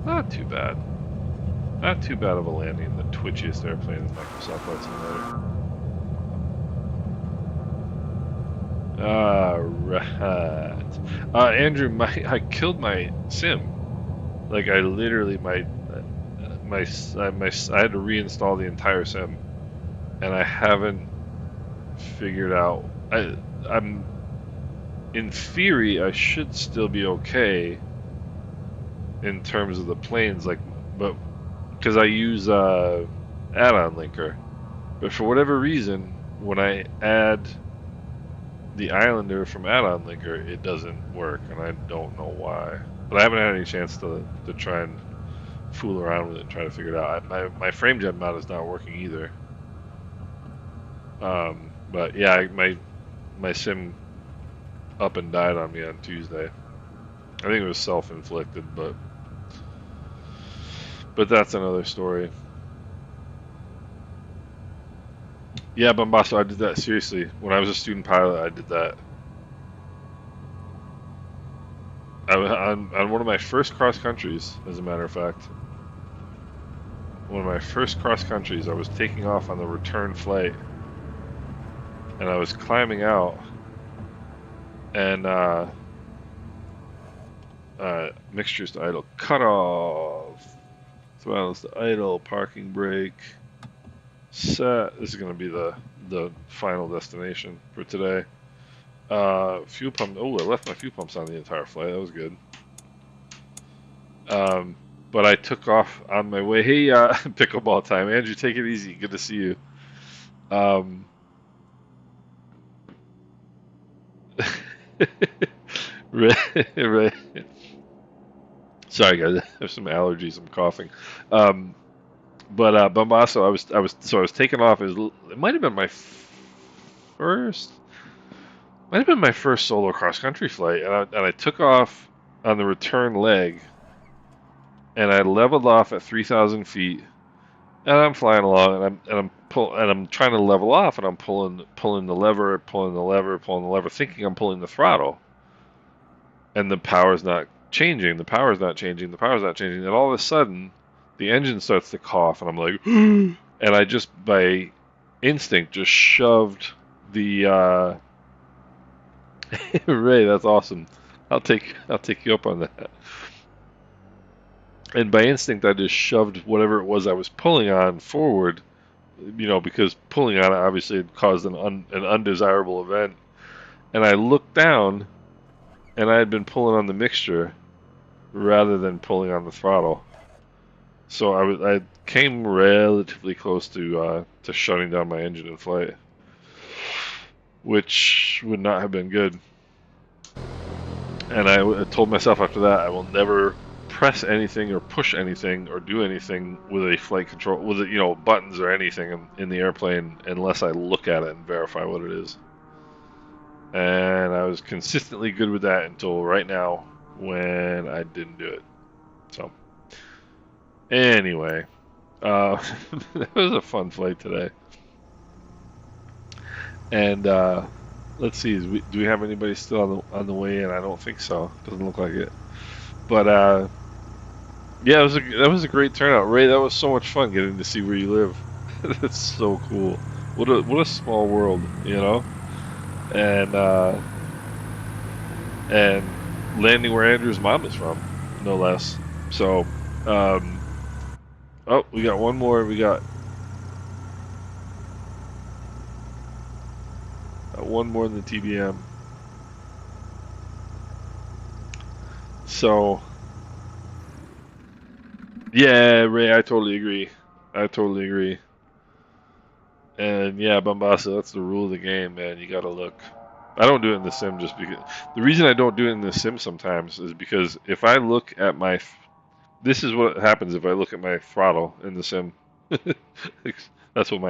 Not too bad. Not too bad of a landing. The twitchiest airplane Microsoft Flight Simulator. Alright. Andrew, I killed my sim. Like I literally I had to reinstall the entire sim, and I haven't figured out. I'm in theory I should still be okay in terms of the planes, like, but because I use add-on linker, but for whatever reason when I add the Islander from add-on linker, it doesn't work, and I don't know why. But I haven't had any chance to try and fool around with it and try to figure it out. My frame gen mod is not working either. But yeah, my sim up and died on me on Tuesday. I think it was self-inflicted, but that's another story. Yeah, Bombasso, I did that seriously. When I was a student pilot, I did that. I was on one of my first cross countries, as a matter of fact. One of my first cross countries, I was taking off on the return flight, and I was climbing out, and mixtures to idle, cut off, throttles to idle, parking brake, set. This is going to be the final destination for today. Fuel pump. Oh, I left my fuel pumps on the entire flight. That was good. But I took off on my way. Hey, pickleball time. Andrew, take it easy. Good to see you. Right. Sorry, guys. I have some allergies. I'm coughing. But Bombasso, I was taking off. It might have been my first. Might have been my first solo cross country flight, and I took off on the return leg, and I leveled off at 3,000 feet, and I'm flying along, and I'm trying to level off, and I'm pulling the lever, thinking I'm pulling the throttle, and the power's not changing, and all of a sudden, the engine starts to cough, and I'm like, and I just by instinct just shoved the Ray, that's awesome. I'll take you up on that. And by instinct, I just shoved whatever it was I was pulling on forward, because pulling on it obviously had caused an undesirable event. And I looked down, and I had been pulling on the mixture rather than pulling on the throttle. So I came relatively close to shutting down my engine in flight, which would not have been good. And I told myself after that I will never press anything or push anything or do anything with a flight control, with buttons or anything in the airplane unless I look at it and verify what it is. And I was consistently good with that until right now when I didn't do it. So anyway, that was a fun flight today. And let's see, do we have anybody still on the way in? I don't think so. Doesn't look like it. But yeah, that was a great turnout, Ray. That was so much fun getting to see where you live. That's so cool. What a small world, and landing where Andrew's mom is from, no less. So, oh, we got one more. We got one more in the TBM. So, yeah, Ray, I totally agree. And yeah, Bombassa, that's the rule of the game, man. You gotta look. I don't do it in the sim just because. The reason I don't do it in the sim sometimes is because if I look at this is what happens if I look at my throttle in the sim. That's what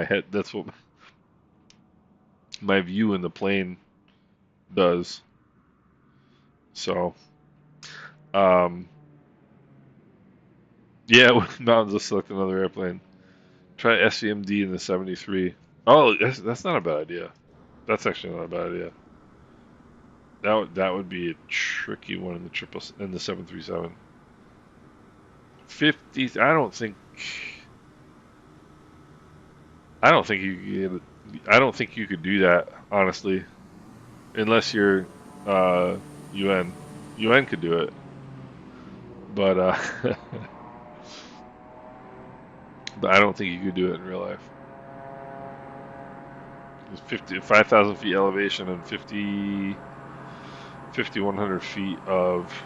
my view in the plane does. So, yeah, mountains. Let's select another airplane. Try SVMD in the 73. Oh, that's not a bad idea. That's actually not a bad idea. That would be a tricky one in the 737. 50s. I don't think you could do that, honestly, unless you're UN. UN could do it, but but I don't think you could do it in real life. It's 5,000 feet elevation and 5,100 feet of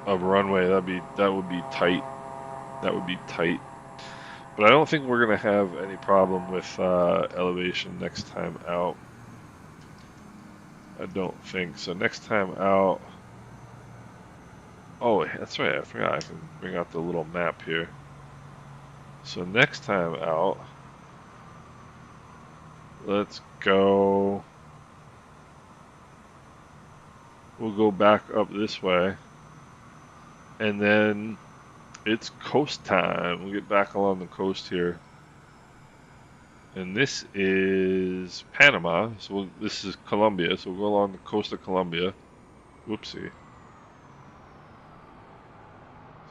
runway. That would be tight. That would be tight. But I don't think we're gonna have any problem with elevation next time out. I don't think so. Next time out. Oh, that's right. I forgot. I can bring out the little map here. So next time out, let's go. We'll go back up this way. And then it's coast time. We'll get back along the coast here. And this is Panama. So this is Colombia. So we'll go along the coast of Colombia. Whoopsie.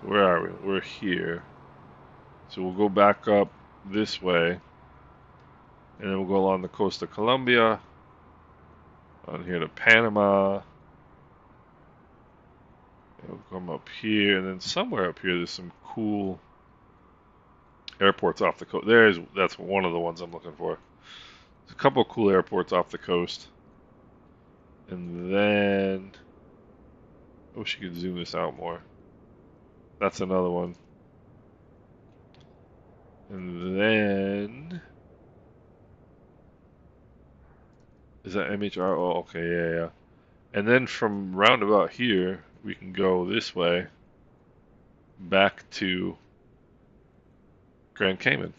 So where are we? We're here. So we'll go back up this way. And then we'll go along the coast of Colombia. On here to Panama. And we'll come up here. And then somewhere up here there's some cool airports off the coast. That's one of the ones I'm looking for. There's a couple of cool airports off the coast. And then I wish you could zoom this out more. That's another one. And then is that MHR? Oh, okay, yeah. And then from roundabout here, we can go this way back to Grand Cayman.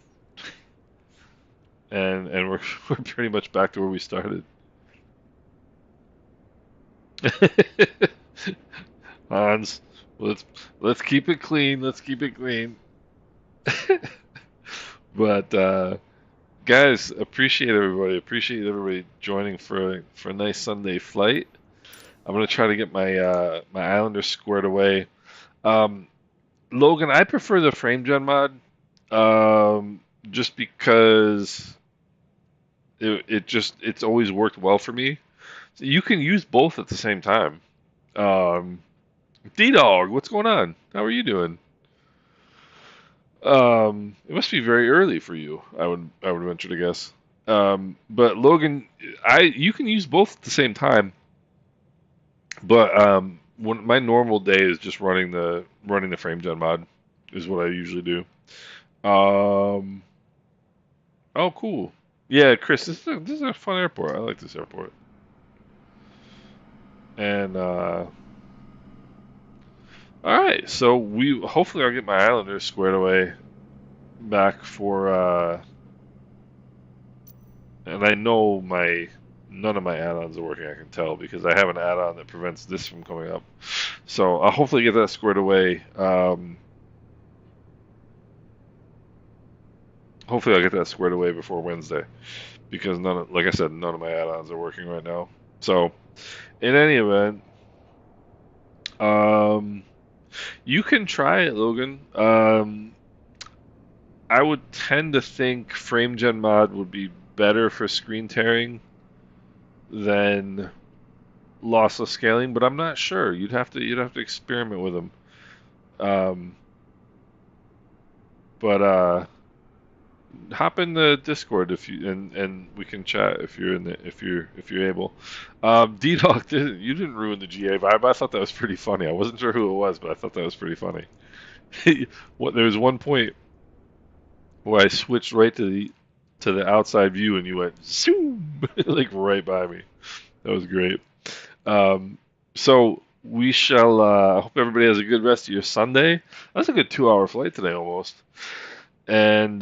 And we're pretty much back to where we started. Hans, let's keep it clean. Let's keep it clean. But guys, appreciate everybody. Appreciate everybody joining for a nice Sunday flight. I'm gonna try to get my my Islander squared away. Logan, I prefer the frame gen mod, just because it's always worked well for me. So you can use both at the same time. Um, D-Dog, what's going on? How are you doing? It must be very early for you. I would venture to guess. But Logan, you can use both at the same time. But when my normal day is just running the frame gen mod is what I usually do. Um, oh, cool. Yeah, Chris, this is a fun airport. I like this airport. And all right, so we hopefully I'll get my Islanders squared away back for and I know none of my add-ons are working. I can tell because I have an add-on that prevents this from coming up. So I'll hopefully get that squared away. Hopefully I'll get that squared away before Wednesday because like I said, none of my add-ons are working right now. So in any event, you can try it, Logan. I would tend to think FrameGen mod would be better for screen tearing than lossless scaling, but I'm not sure. You'd have to experiment with them. Um, but hop in the Discord if you and we can chat if you're if you're able. D Dog, you didn't ruin the GA vibe. I thought that was pretty funny. I wasn't sure who it was, but I thought that was pretty funny. There was one point where I switched right to the outside view, and you went zoom like right by me. That was great. Um, so we shall. Hope everybody has a good rest of your Sunday. That's a good 2-hour flight today, almost. And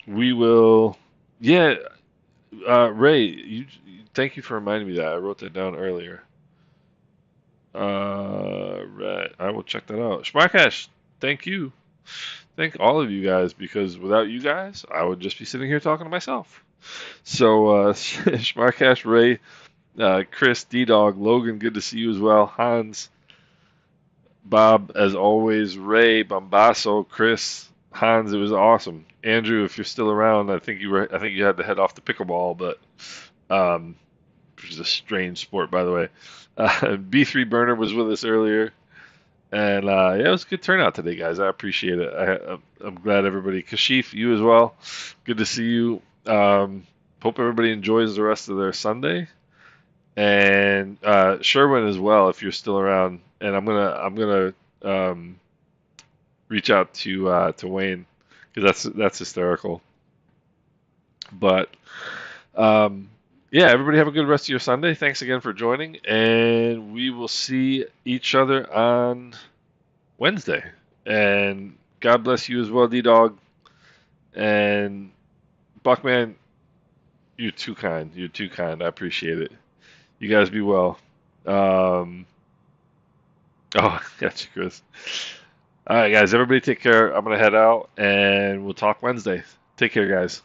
we will. Yeah, Ray, thank you for reminding me that. I wrote that down earlier. Right, I will check that out. Schmarkash, thank you. Thank all of you guys because without you guys, I would just be sitting here talking to myself. So, Schmarkash, Ray, Chris, D-Dog, Logan, good to see you as well. Hans, Bob, as always, Ray, Bombasso, Chris, Hans, it was awesome. Andrew, if you're still around, I think you had to head off to pickleball, but which is a strange sport, by the way. B3 Burner was with us earlier, and yeah, it was a good turnout today, guys. I appreciate it. I'm glad everybody. Kashif, you as well. Good to see you. Hope everybody enjoys the rest of their Sunday, and Sherwin as well, if you're still around. And I'm gonna reach out to Wayne because that's hysterical. But yeah, everybody have a good rest of your Sunday. Thanks again for joining, and we will see each other on Wednesday. And God bless you as well, D-Dog. And Buckman, you're too kind. You're too kind. I appreciate it. You guys be well. Um, oh, gotcha, Chris. All right, guys. Everybody take care. I'm gonna head out, and we'll talk Wednesday. Take care, guys.